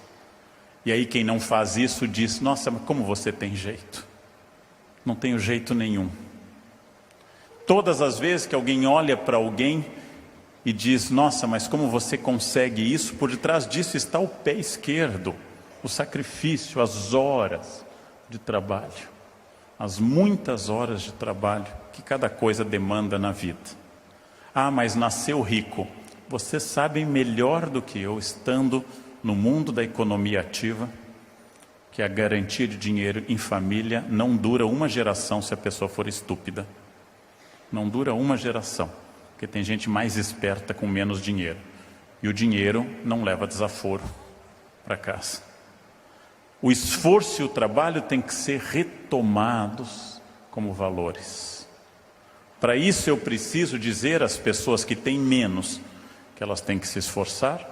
E aí quem não faz isso diz, nossa, mas como você tem jeito? Não tenho jeito nenhum. Todas as vezes que alguém olha para alguém e diz, nossa, mas como você consegue isso? Por detrás disso está o pé esquerdo, o sacrifício, as horas de trabalho, as muitas horas de trabalho que cada coisa demanda na vida. Mas nasceu rico. Vocês sabem melhor do que eu, estando no mundo da economia ativa, que a garantia de dinheiro em família não dura uma geração se a pessoa for estúpida. Não dura uma geração, porque tem gente mais esperta com menos dinheiro. E o dinheiro não leva desaforo para casa. O esforço e o trabalho têm que ser retomados como valores. Para isso eu preciso dizer às pessoas que têm menos que elas têm que se esforçar,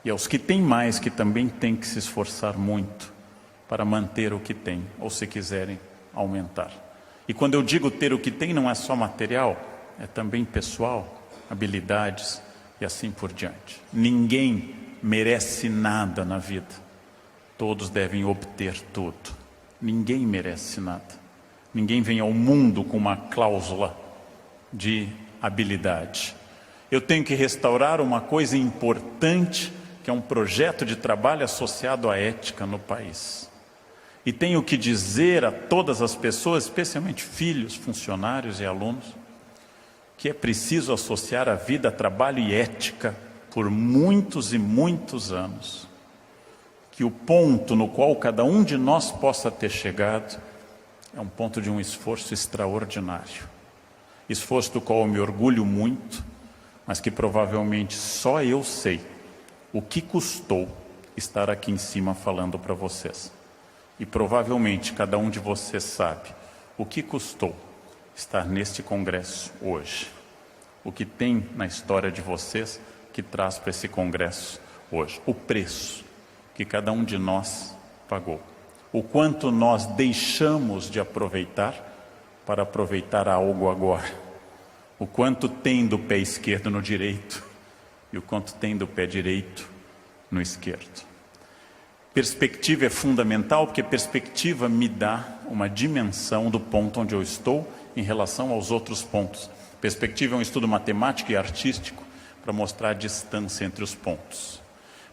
e aos que têm mais que também têm que se esforçar muito para manter o que têm, ou se quiserem aumentar. E quando eu digo ter o que tem, não é só material, é também pessoal, habilidades e assim por diante. Ninguém merece nada na vida, todos devem obter tudo. Ninguém merece nada. Ninguém vem ao mundo com uma cláusula de habilidade. Eu tenho que restaurar uma coisa importante, que é um projeto de trabalho associado à ética no país. E tenho que dizer a todas as pessoas, especialmente filhos, funcionários e alunos, que é preciso associar a vida a trabalho e ética por muitos e muitos anos. que o ponto no qual cada um de nós possa ter chegado é um ponto de um esforço extraordinário. Esforço do qual eu me orgulho muito, mas que provavelmente só eu sei o que custou estar aqui em cima falando para vocês. E provavelmente cada um de vocês sabe o que custou estar neste congresso hoje. O que tem na história de vocês que traz para esse congresso hoje. O preço que cada um de nós pagou. O quanto nós deixamos de aproveitar para aproveitar algo agora. O quanto tem do pé esquerdo no direito e o quanto tem do pé direito no esquerdo. Perspectiva é fundamental porque perspectiva me dá uma dimensão do ponto onde eu estou em relação aos outros pontos. Perspectiva é um estudo matemático e artístico para mostrar a distância entre os pontos.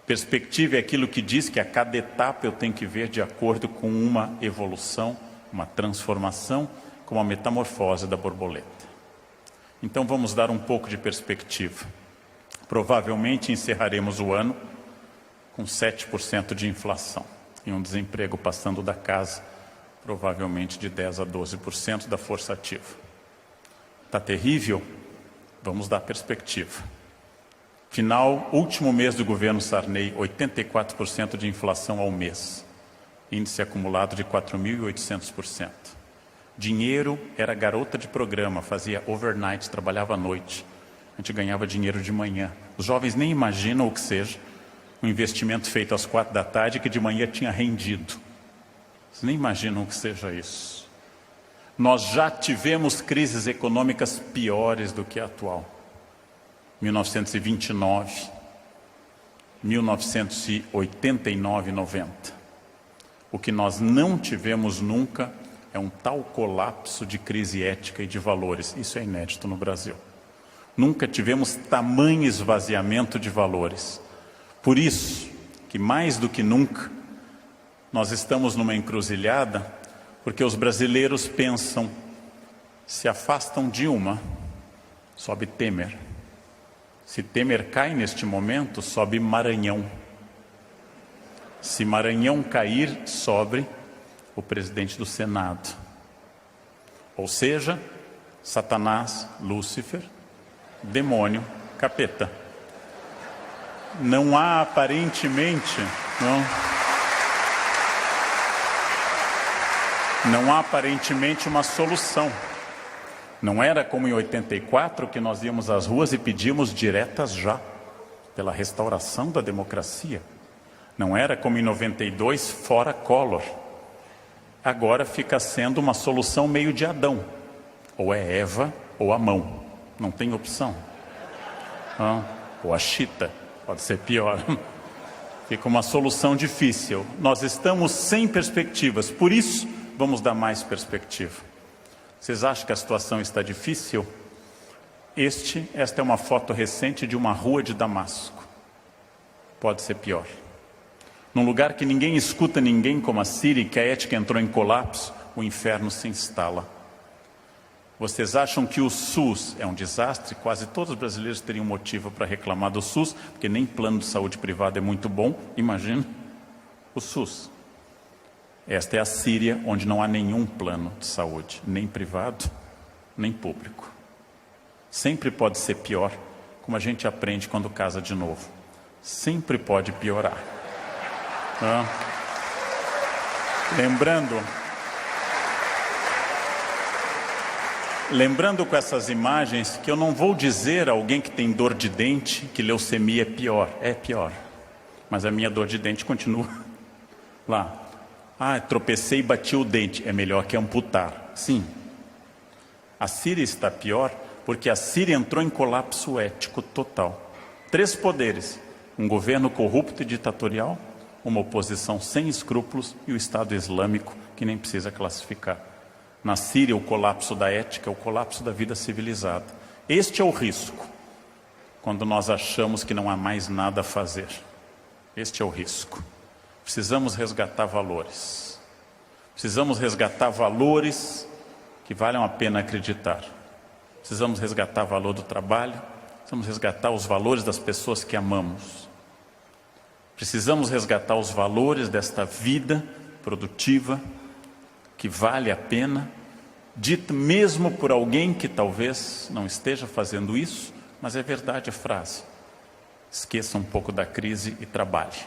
Perspectiva é aquilo que diz que a cada etapa eu tenho que ver de acordo com uma evolução, uma transformação, com uma metamorfose da borboleta. Então vamos dar um pouco de perspectiva. Provavelmente encerraremos o ano com 7% de inflação e um desemprego passando da casa, provavelmente de 10% a 12% da força ativa. Está terrível? Vamos dar perspectiva. Último mês do governo Sarney, 84% de inflação ao mês. Índice acumulado de 4.800%. Dinheiro era garota de programa, fazia overnight, trabalhava à noite. A gente ganhava dinheiro de manhã. Os jovens nem imaginam o que seja um investimento feito às 4 da tarde que de manhã tinha rendido. Vocês nem imaginam o que seja isso. Nós já tivemos crises econômicas piores do que a atual. 1929, 1989 e 90. O que nós não tivemos nunca é um tal colapso de crise ética e de valores. Isso é inédito no Brasil. Nunca tivemos tamanho esvaziamento de valores. Por isso que mais do que nunca nós estamos numa encruzilhada, porque os brasileiros pensam, se afastam de uma, sobe Temer. Se Temer cai neste momento, sobe Maranhão. Se Maranhão cair, sobe o presidente do Senado. Ou seja, Satanás, Lúcifer, demônio, capeta. Não há aparentemente, não há aparentemente uma solução. Não era como em 84 que nós íamos às ruas e pedíamos diretas já, pela restauração da democracia. Não era como em 92, fora Collor. Agora fica sendo uma solução meio de Adão. Ou é Eva ou a mão. Não tem opção. Ou a chita, pode ser pior. Fica uma solução difícil. Nós estamos sem perspectivas, por isso vamos dar mais perspectiva. Vocês acham que a situação está difícil? Esta é uma foto recente de uma rua de Damasco. Pode ser pior. Num lugar que ninguém escuta ninguém como a Síria, que a ética entrou em colapso, o inferno se instala. Vocês acham que o SUS é um desastre? Quase todos os brasileiros teriam motivo para reclamar do SUS, porque nem plano de saúde privado é muito bom. Imagina o SUS. Esta é a Síria, onde não há nenhum plano de saúde, nem privado, nem público. Sempre pode ser pior, como a gente aprende quando casa de novo. Sempre pode piorar. Lembrando com essas imagens que eu não vou dizer a alguém que tem dor de dente que leucemia é pior. É pior. Mas a minha dor de dente continua lá. Tropecei e bati o dente. É melhor que amputar. Sim. A Síria está pior porque a Síria entrou em colapso ético total. 3 poderes. Um governo corrupto e ditatorial, uma oposição sem escrúpulos e o Estado Islâmico, que nem precisa classificar. Na Síria, o colapso da ética é o colapso da vida civilizada. Este é o risco, quando nós achamos que não há mais nada a fazer. Este é o risco. Precisamos resgatar valores. Precisamos resgatar valores que valham a pena acreditar. Precisamos resgatar o valor do trabalho. Precisamos resgatar os valores das pessoas que amamos. Precisamos resgatar os valores desta vida produtiva, que vale a pena, dito mesmo por alguém que talvez não esteja fazendo isso, mas é verdade a frase. Esqueça um pouco da crise e trabalhe.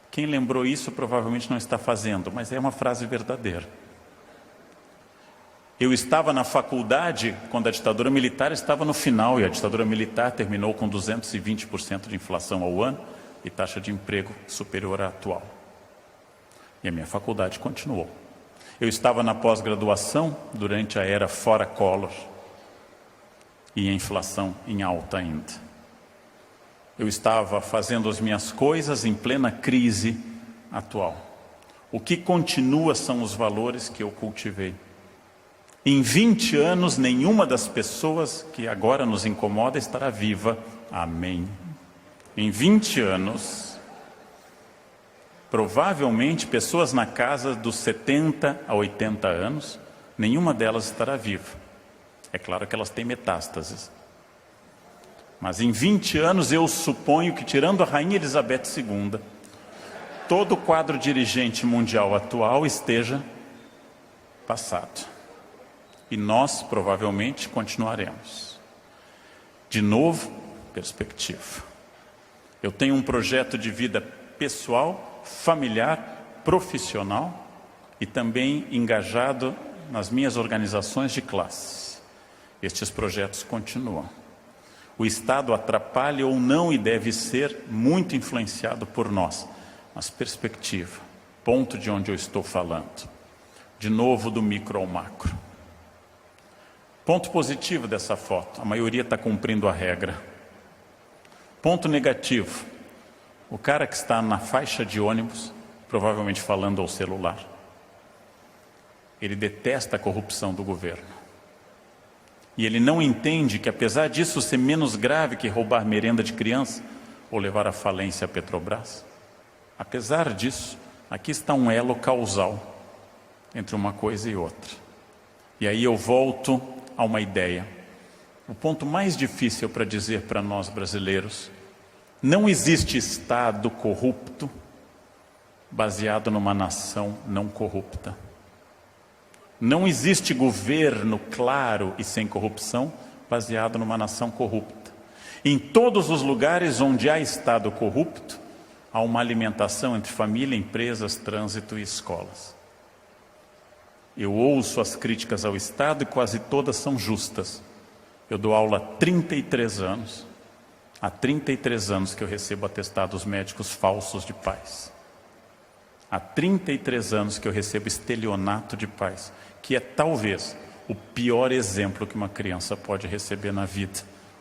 Quem lembrou isso provavelmente não está fazendo, mas é uma frase verdadeira. Eu estava na faculdade quando a ditadura militar estava no final, e a ditadura militar terminou com 220% de inflação ao ano e taxa de emprego superior à atual. E a minha faculdade continuou. Eu estava na pós-graduação durante a era fora Collor e a inflação em alta ainda. Eu estava fazendo as minhas coisas em plena crise atual. O que continua são os valores que eu cultivei. Em 20 anos, nenhuma das pessoas que agora nos incomoda estará viva. Amém. Em 20 anos, provavelmente pessoas na casa dos 70 a 80 anos, nenhuma delas estará viva. É claro que elas têm metástases. Mas em 20 anos eu suponho que, tirando a Rainha Elizabeth II, todo o quadro dirigente mundial atual esteja passado. E nós provavelmente continuaremos. De novo, perspectiva. Eu tenho um projeto de vida pessoal, familiar, profissional e também engajado nas minhas organizações de classe. Estes projetos continuam. O Estado atrapalha ou não e deve ser muito influenciado por nós. Mas perspectiva, ponto de onde eu estou falando. De novo, do micro ao macro. Ponto positivo dessa foto, a maioria está cumprindo a regra. Ponto negativo, o cara que está na faixa de ônibus, provavelmente falando ao celular. Ele detesta a corrupção do governo. E ele não entende que, apesar disso ser menos grave que roubar merenda de criança ou levar à falência a Petrobras, apesar disso, aqui está um elo causal entre uma coisa e outra. E aí eu volto a uma ideia. O ponto mais difícil para dizer para nós brasileiros: não existe Estado corrupto baseado numa nação não corrupta. Não existe governo claro e sem corrupção baseado numa nação corrupta. Em todos os lugares onde há Estado corrupto, há uma alimentação entre família, empresas, trânsito e escolas. Eu ouço as críticas ao Estado e quase todas são justas. Eu dou aula há 33 anos. Há 33 anos que eu recebo atestados médicos falsos de pais. Há 33 anos que eu recebo estelionato de pais, que é talvez o pior exemplo que uma criança pode receber na vida.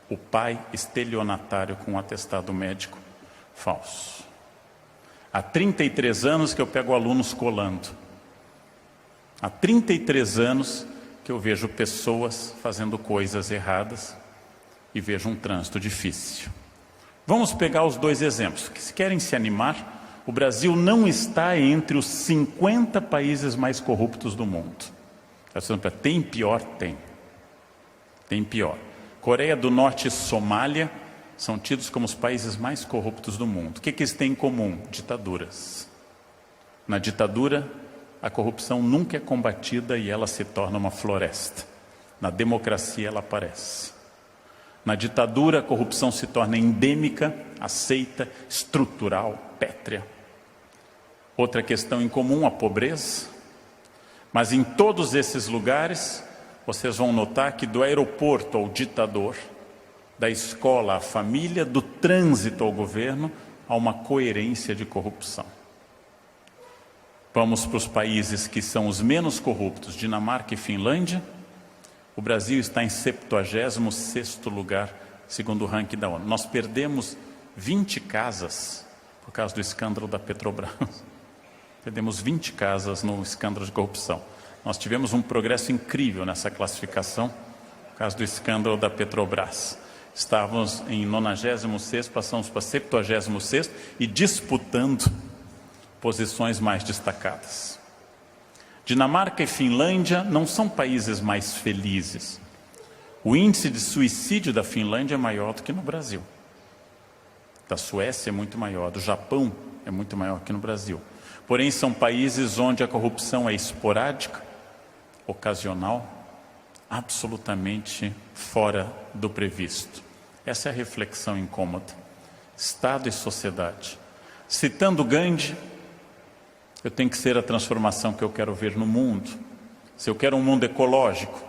O pai estelionatário com um atestado médico falso. Há 33 anos que eu pego alunos colando. Há 33 anos que eu vejo pessoas fazendo coisas erradas e vejo um trânsito difícil. Vamos pegar os dois exemplos, que se querem se animar, o Brasil não está entre os 50 países mais corruptos do mundo. Tem pior? Tem. Tem pior. Coreia do Norte e Somália são tidos como os países mais corruptos do mundo. O que eles têm em comum? Ditaduras. Na ditadura, a corrupção nunca é combatida e ela se torna uma floresta. Na democracia ela aparece. Na ditadura, a corrupção se torna endêmica, aceita, estrutural, pétrea. Outra questão em comum, a pobreza. Mas em todos esses lugares, vocês vão notar que do aeroporto ao ditador, da escola à família, do trânsito ao governo, há uma coerência de corrupção. Vamos para os países que são os menos corruptos, Dinamarca e Finlândia. O Brasil está em 76º lugar, segundo o ranking da ONU. Nós perdemos 20 casas por causa do escândalo da Petrobras. Perdemos 20 casas no escândalo de corrupção. Nós tivemos um progresso incrível nessa classificação por causa do escândalo da Petrobras. Estávamos em 96º, passamos para 76º e disputando posições mais destacadas. Dinamarca e Finlândia não são países mais felizes. O índice de suicídio da Finlândia é maior do que no Brasil. Da Suécia é muito maior, do Japão é muito maior que no Brasil. Porém, são países onde a corrupção é esporádica, ocasional, absolutamente fora do previsto. Essa é a reflexão incômoda. Estado e sociedade. Citando Gandhi, eu tenho que ser a transformação que eu quero ver no mundo. Se eu quero um mundo ecológico,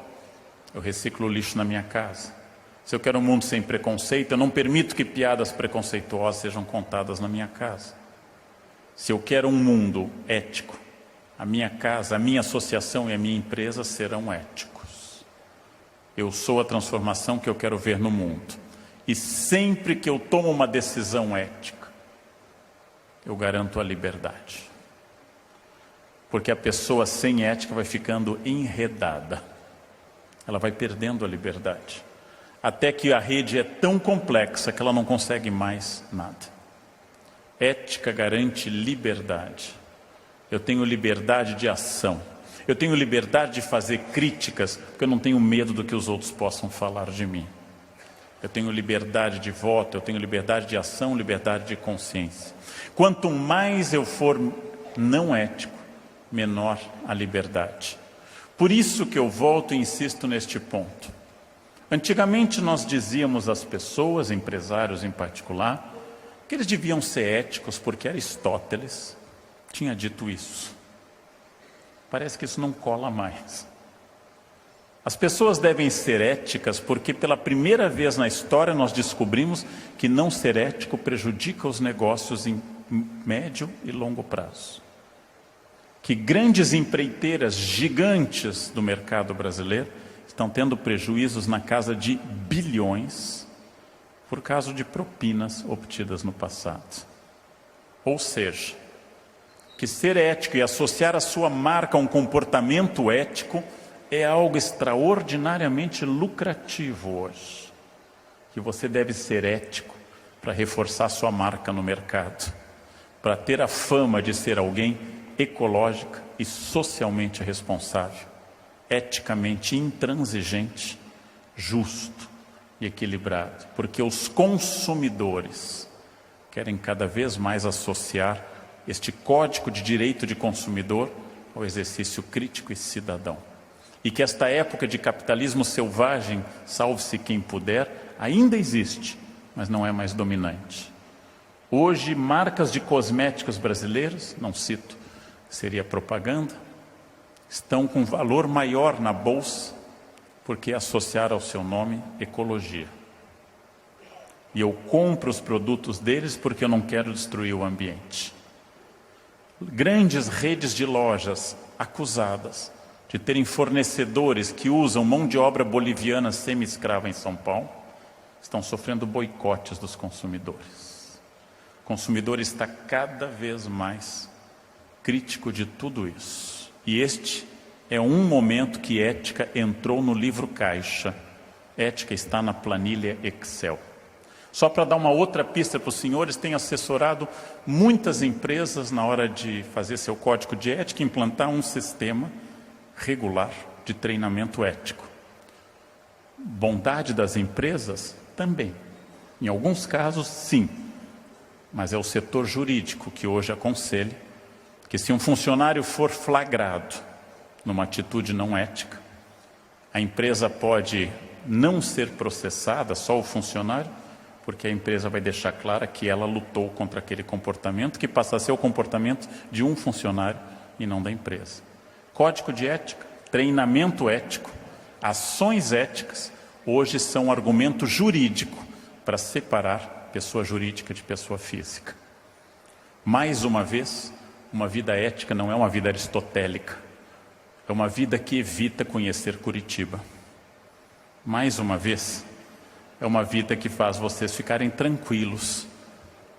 eu reciclo o lixo na minha casa. Se eu quero um mundo sem preconceito, eu não permito que piadas preconceituosas sejam contadas na minha casa. Se eu quero um mundo ético, a minha casa, a minha associação e a minha empresa serão éticos. Eu sou a transformação que eu quero ver no mundo. E sempre que eu tomo uma decisão ética, eu garanto a liberdade. Porque a pessoa sem ética vai ficando enredada. Ela vai perdendo a liberdade. Até que a rede é tão complexa que ela não consegue mais nada. Ética garante liberdade. Eu tenho liberdade de ação. Eu tenho liberdade de fazer críticas, porque eu não tenho medo do que os outros possam falar de mim. Eu tenho liberdade de voto, eu tenho liberdade de ação, liberdade de consciência. Quanto mais eu for não ético, menor a liberdade. Por isso que eu volto e insisto neste ponto. Antigamente nós dizíamos às pessoas, empresários em particular, que eles deviam ser éticos porque Aristóteles tinha dito isso. Parece que isso não cola mais. As pessoas devem ser éticas porque pela primeira vez na história nós descobrimos que não ser ético prejudica os negócios em médio e longo prazo. Que grandes empreiteiras gigantes do mercado brasileiro estão tendo prejuízos na casa de bilhões por causa de propinas obtidas no passado. Ou seja, que ser ético e associar a sua marca a um comportamento ético é algo extraordinariamente lucrativo hoje. Que você deve ser ético para reforçar sua marca no mercado, para ter a fama de ser alguém ecológica e socialmente responsável, eticamente intransigente, justo e equilibrado, porque os consumidores querem cada vez mais associar este código de direito de consumidor ao exercício crítico e cidadão. E que esta época de capitalismo selvagem, salve-se quem puder, ainda existe, mas não é mais dominante. Hoje, marcas de cosméticos brasileiros, não cito, seria propaganda, estão com valor maior na bolsa, porque associaram ao seu nome ecologia. E eu compro os produtos deles porque eu não quero destruir o ambiente. Grandes redes de lojas acusadas de terem fornecedores que usam mão de obra boliviana semi-escrava em São Paulo, estão sofrendo boicotes dos consumidores. O consumidor está cada vez mais crítico de tudo isso. E este é um momento que ética entrou no livro caixa. Ética está na planilha Excel. Só para dar uma outra pista para os senhores, tenho assessorado muitas empresas na hora de fazer seu código de ética, implantar um sistema regular de treinamento ético. Bondade das empresas? Também. Em alguns casos, sim. Mas é o setor jurídico que hoje aconselha que se um funcionário for flagrado numa atitude não ética, a empresa pode não ser processada, só o funcionário, porque a empresa vai deixar clara que ela lutou contra aquele comportamento, que passa a ser o comportamento de um funcionário e não da empresa. Código de ética, treinamento ético, ações éticas, hoje são argumento jurídico para separar pessoa jurídica de pessoa física. Mais uma vez, uma vida ética não é uma vida aristotélica, é uma vida que evita conhecer Curitiba. Mais uma vez, é uma vida que faz vocês ficarem tranquilos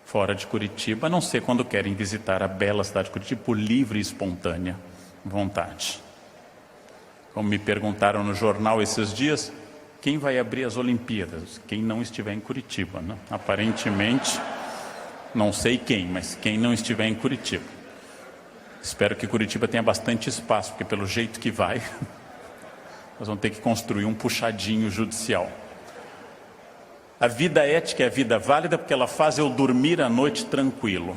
fora de Curitiba, a não ser quando querem visitar a bela cidade de Curitiba por livre e espontânea vontade. Como me perguntaram no jornal esses dias, quem vai abrir as Olimpíadas? Quem não estiver em Curitiba, né? Aparentemente, não sei quem, mas quem não estiver em Curitiba. Espero que Curitiba tenha bastante espaço, porque pelo jeito que vai, nós vamos ter que construir um puxadinho judicial. A vida ética é a vida válida porque ela faz eu dormir à noite tranquilo.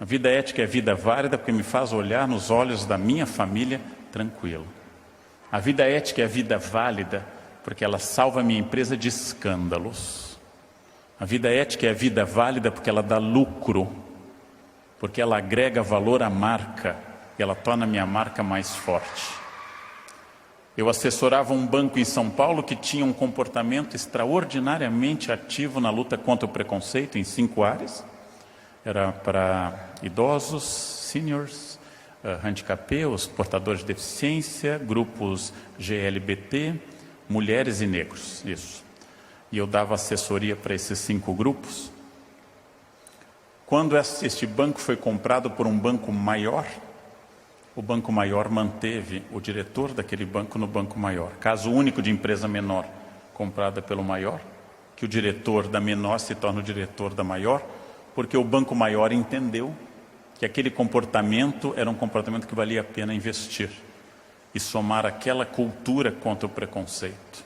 A vida ética é a vida válida porque me faz olhar nos olhos da minha família tranquilo. A vida ética é a vida válida porque ela salva a minha empresa de escândalos. A vida ética é a vida válida porque ela dá lucro, porque ela agrega valor à marca e ela torna a minha marca mais forte. Eu assessorava um banco em São Paulo que tinha um comportamento extraordinariamente ativo na luta contra o preconceito em 5 áreas. Era para idosos, seniors, handicapeus, portadores de deficiência, grupos GLBT, mulheres e negros, isso. E eu dava assessoria para esses 5 grupos. Quando este banco foi comprado por um banco maior, o banco maior manteve o diretor daquele banco no banco maior. Caso único de empresa menor comprada pelo maior, que o diretor da menor se torna o diretor da maior, porque o banco maior entendeu que aquele comportamento era um comportamento que valia a pena investir e somar aquela cultura contra o preconceito.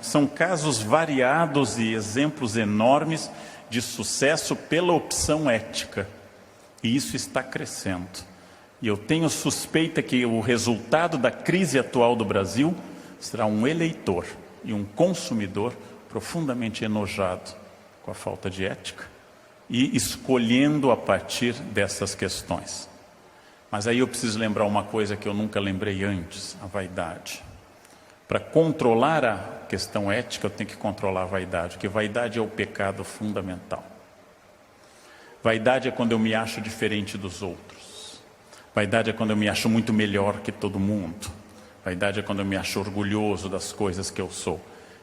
São casos variados e exemplos enormes de sucesso pela opção ética, e isso está crescendo. E eu tenho suspeita que o resultado da crise atual do Brasil será um eleitor e um consumidor profundamente enojado com a falta de ética e escolhendo a partir dessas questões. Mas aí eu preciso lembrar uma coisa que eu nunca lembrei antes, a vaidade. Para controlar a questão ética, eu tenho que controlar a vaidade, porque vaidade é o pecado fundamental. Vaidade é quando eu me acho diferente dos outros. Vaidade é quando eu me acho muito melhor que todo mundo. Vaidade é quando eu me acho orgulhoso das coisas que eu sou.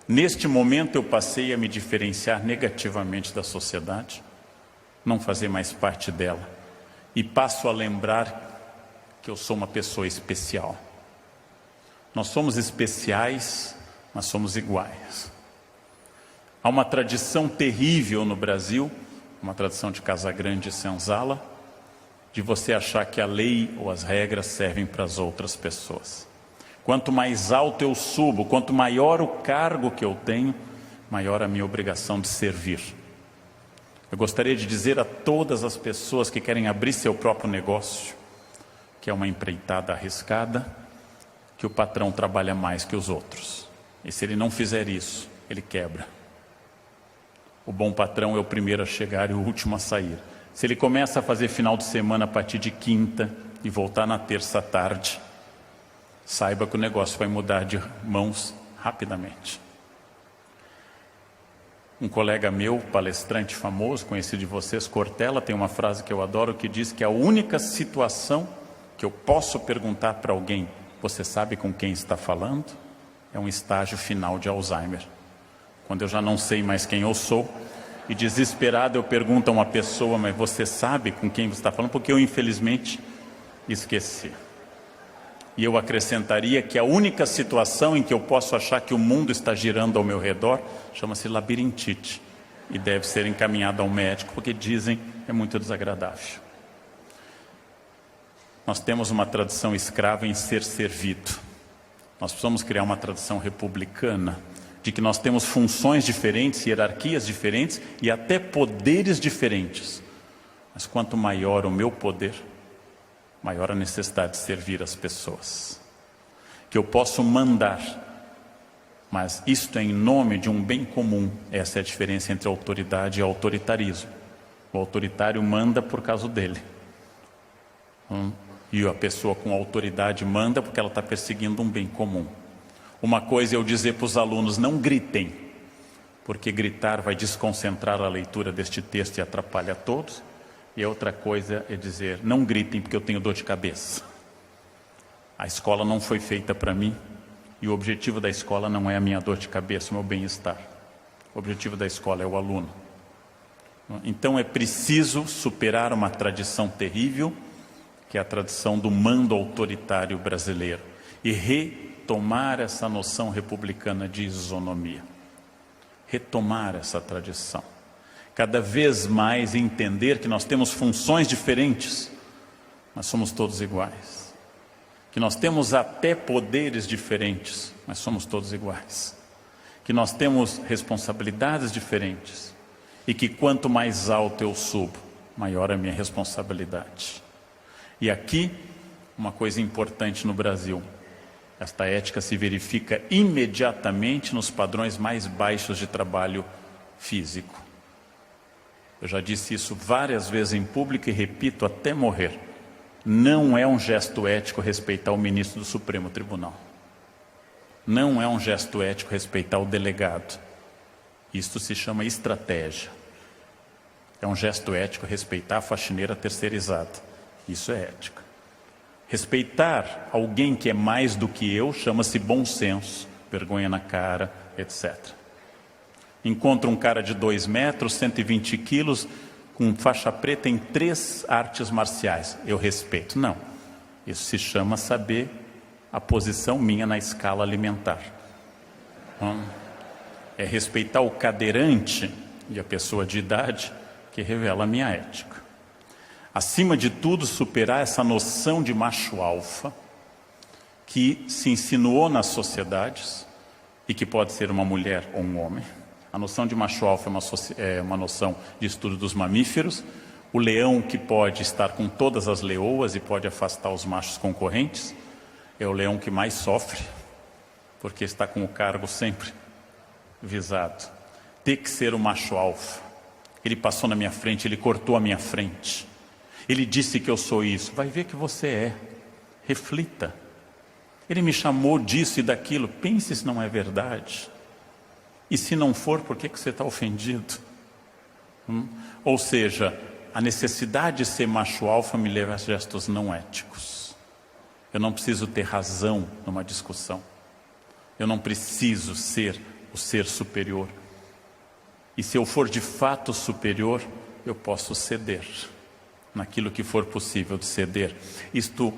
Neste momento eu passei a me diferenciar negativamente da sociedade, não fazer mais parte dela, e passo a lembrar que eu sou uma pessoa especial. Nós somos especiais, mas somos iguais. Há uma tradição terrível no Brasil, uma tradição de Casagrande e Senzala, de você achar que a lei ou as regras servem para as outras pessoas. Quanto mais alto eu subo, quanto maior o cargo que eu tenho, maior a minha obrigação de servir. Eu gostaria de dizer a todas as pessoas que querem abrir seu próprio negócio, que é uma empreitada arriscada, que o patrão trabalha mais que os outros. E se ele não fizer isso, ele quebra. O bom patrão é o primeiro a chegar e o último a sair. Se ele começa a fazer final de semana a partir de quinta e voltar na terça à tarde, saiba que o negócio vai mudar de mãos rapidamente. Um colega meu, palestrante famoso, conhecido de vocês, Cortella, tem uma frase que eu adoro que diz que a única situação que eu posso perguntar para alguém, você sabe com quem está falando? É um estágio final de Alzheimer. Quando eu já não sei mais quem eu sou, e desesperado eu pergunto a uma pessoa, mas você sabe com quem você está falando? Porque eu infelizmente esqueci. E eu acrescentaria que a única situação em que eu posso achar que o mundo está girando ao meu redor chama-se labirintite e deve ser encaminhado ao médico, porque dizem é muito desagradável. Nós temos uma tradição escrava em ser servido. Nós precisamos criar uma tradição republicana, de que nós temos funções diferentes, hierarquias diferentes e até poderes diferentes. Mas quanto maior o meu poder, maior a necessidade de servir as pessoas. Que eu posso mandar, mas isto é em nome de um bem comum. Essa é a diferença entre autoridade e autoritarismo. O autoritário manda por causa dele. E a pessoa com autoridade manda porque ela está perseguindo um bem comum. Uma coisa é eu dizer para os alunos, não gritem, porque gritar vai desconcentrar a leitura deste texto e atrapalha a todos. E outra coisa é dizer, não gritem porque eu tenho dor de cabeça. A escola não foi feita para mim e o objetivo da escola não é a minha dor de cabeça, o meu bem-estar. O objetivo da escola é o aluno. Então é preciso superar uma tradição terrível, que é a tradição do mando autoritário brasileiro, e retomar essa noção republicana de isonomia. Retomar essa tradição. Cada vez mais entender que nós temos funções diferentes, mas somos todos iguais. Que nós temos até poderes diferentes, mas somos todos iguais. que nós temos responsabilidades diferentes e que quanto mais alto eu subo, maior a minha responsabilidade. E aqui, uma coisa importante no Brasil, esta ética se verifica imediatamente nos padrões mais baixos de trabalho físico. Eu já disse isso várias vezes em público e repito até morrer. Não é um gesto ético respeitar o ministro do Supremo Tribunal. Não é um gesto ético respeitar o delegado. Isto se chama estratégia. É um gesto ético respeitar a faxineira terceirizada. Isso é ética. Respeitar alguém que é mais do que eu chama-se bom senso, vergonha na cara, etc. Encontro um cara de 2 metros, 120 quilos, com faixa preta em 3 artes marciais. Eu respeito. Não. Isso se chama saber a posição minha na escala alimentar. É respeitar o cadeirante e a pessoa de idade que revela a minha ética. Acima de tudo, superar essa noção de macho alfa que se insinuou nas sociedades e que pode ser uma mulher ou um homem. A noção de macho alfa é uma noção de estudo dos mamíferos. O leão que pode estar com todas as leoas e pode afastar os machos concorrentes é o leão que mais sofre, porque está com o cargo sempre visado. Tem que ser o macho alfa. Ele passou na minha frente, ele cortou a minha frente. Ele disse que eu sou isso. Vai ver que você é. Reflita. Ele me chamou disso e daquilo. Pense se não é verdade. E se não for, por que você está ofendido? Ou seja, a necessidade de ser macho alfa me leva a gestos não éticos. Eu não preciso ter razão numa discussão. Eu não preciso ser o ser superior. E se eu for de fato superior, eu posso ceder naquilo que for possível de ceder. Isto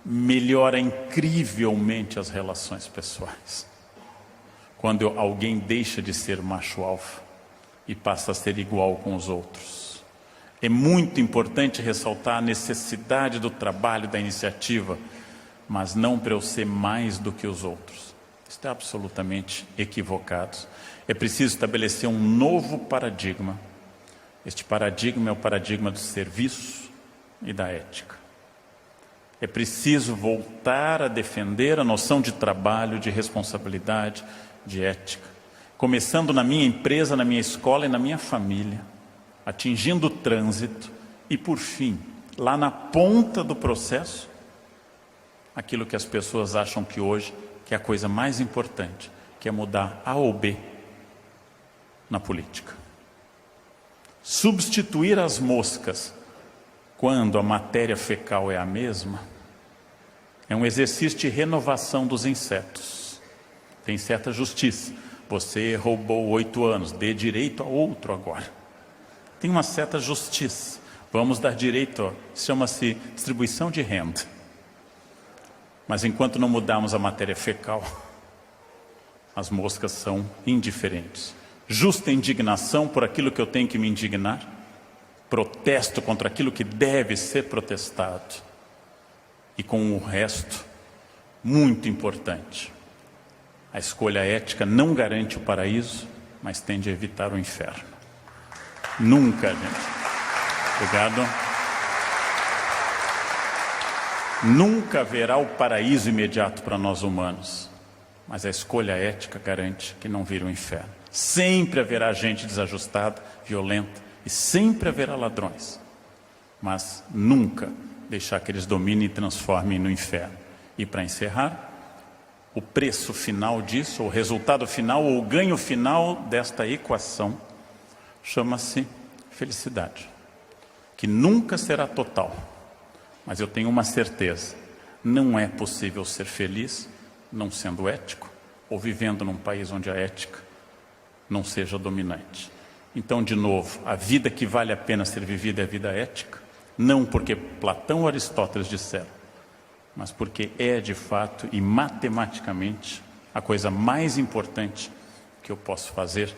melhora incrivelmente as relações pessoais. Quando alguém deixa de ser macho alfa e passa a ser igual com os outros. É muito importante ressaltar a necessidade do trabalho, da iniciativa, mas não para eu ser mais do que os outros. Isso é absolutamente equivocado. É preciso estabelecer um novo paradigma. Este paradigma é o paradigma do serviço e da ética. É preciso voltar a defender a noção de trabalho, de responsabilidade, de ética. Começando na minha empresa, na minha escola e na minha família. Atingindo o trânsito e, por fim, lá na ponta do processo, aquilo que as pessoas acham que hoje que é a coisa mais importante, que é mudar A ou B na política. Substituir as moscas quando a matéria fecal é a mesma, é um exercício de renovação dos insetos. Tem certa justiça. Você roubou 8 anos, dê direito a outro agora. Tem uma certa justiça. Vamos dar direito, chama-se distribuição de renda. Mas enquanto não mudarmos a matéria fecal, as moscas são indiferentes. Justa indignação por aquilo que eu tenho que me indignar. Protesto contra aquilo que deve ser protestado. E com o resto, muito importante, a escolha ética não garante o paraíso, mas tende a evitar o inferno. Nunca, gente. Obrigado. Nunca haverá o paraíso imediato para nós humanos, mas a escolha ética garante que não vira o inferno. Sempre haverá gente desajustada, violenta, e sempre haverá ladrões, mas nunca deixar que eles dominem e transformem no inferno. E para encerrar, o preço final disso, o resultado final, ou o ganho final desta equação, chama-se felicidade, que nunca será total, mas eu tenho uma certeza, não é possível ser feliz não sendo ético, ou vivendo num país onde a ética não seja dominante. Então, de novo, a vida que vale a pena ser vivida é a vida ética, não porque Platão ou Aristóteles disseram, mas porque é de fato e matematicamente a coisa mais importante que eu posso fazer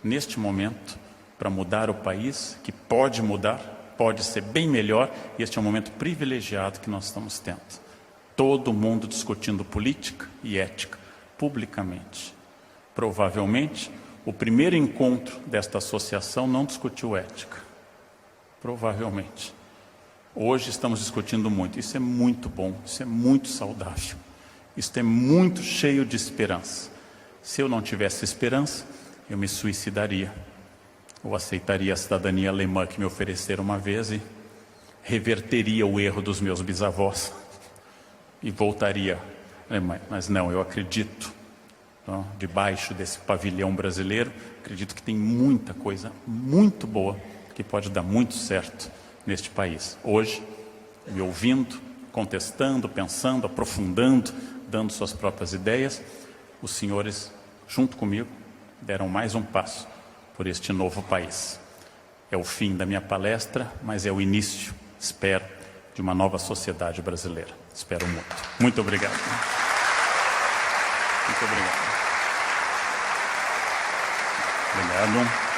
neste momento para mudar o país, que pode mudar, pode ser bem melhor, e este é um momento privilegiado que nós estamos tendo. Todo mundo discutindo política e ética publicamente, Provavelmente, o primeiro encontro desta associação não discutiu ética. Provavelmente. Hoje estamos discutindo muito. Isso é muito bom, isso é muito saudável. Isso é muito cheio de esperança. Se eu não tivesse esperança, eu me suicidaria. Ou aceitaria a cidadania alemã que me ofereceram uma vez e reverteria o erro dos meus bisavós e voltaria à Alemanha. Mas não, eu acredito, não, debaixo desse pavilhão brasileiro, acredito que tem muita coisa muito boa que pode dar muito certo neste país. Hoje, me ouvindo, contestando, pensando, aprofundando, dando suas próprias ideias, os senhores, junto comigo, deram mais um passo por este novo país. É o fim da minha palestra, mas é o início, espero, de uma nova sociedade brasileira. Espero muito. Muito obrigado. Muito obrigado. Obrigado.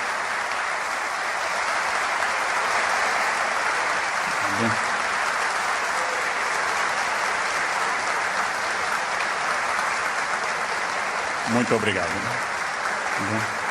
Muito obrigado.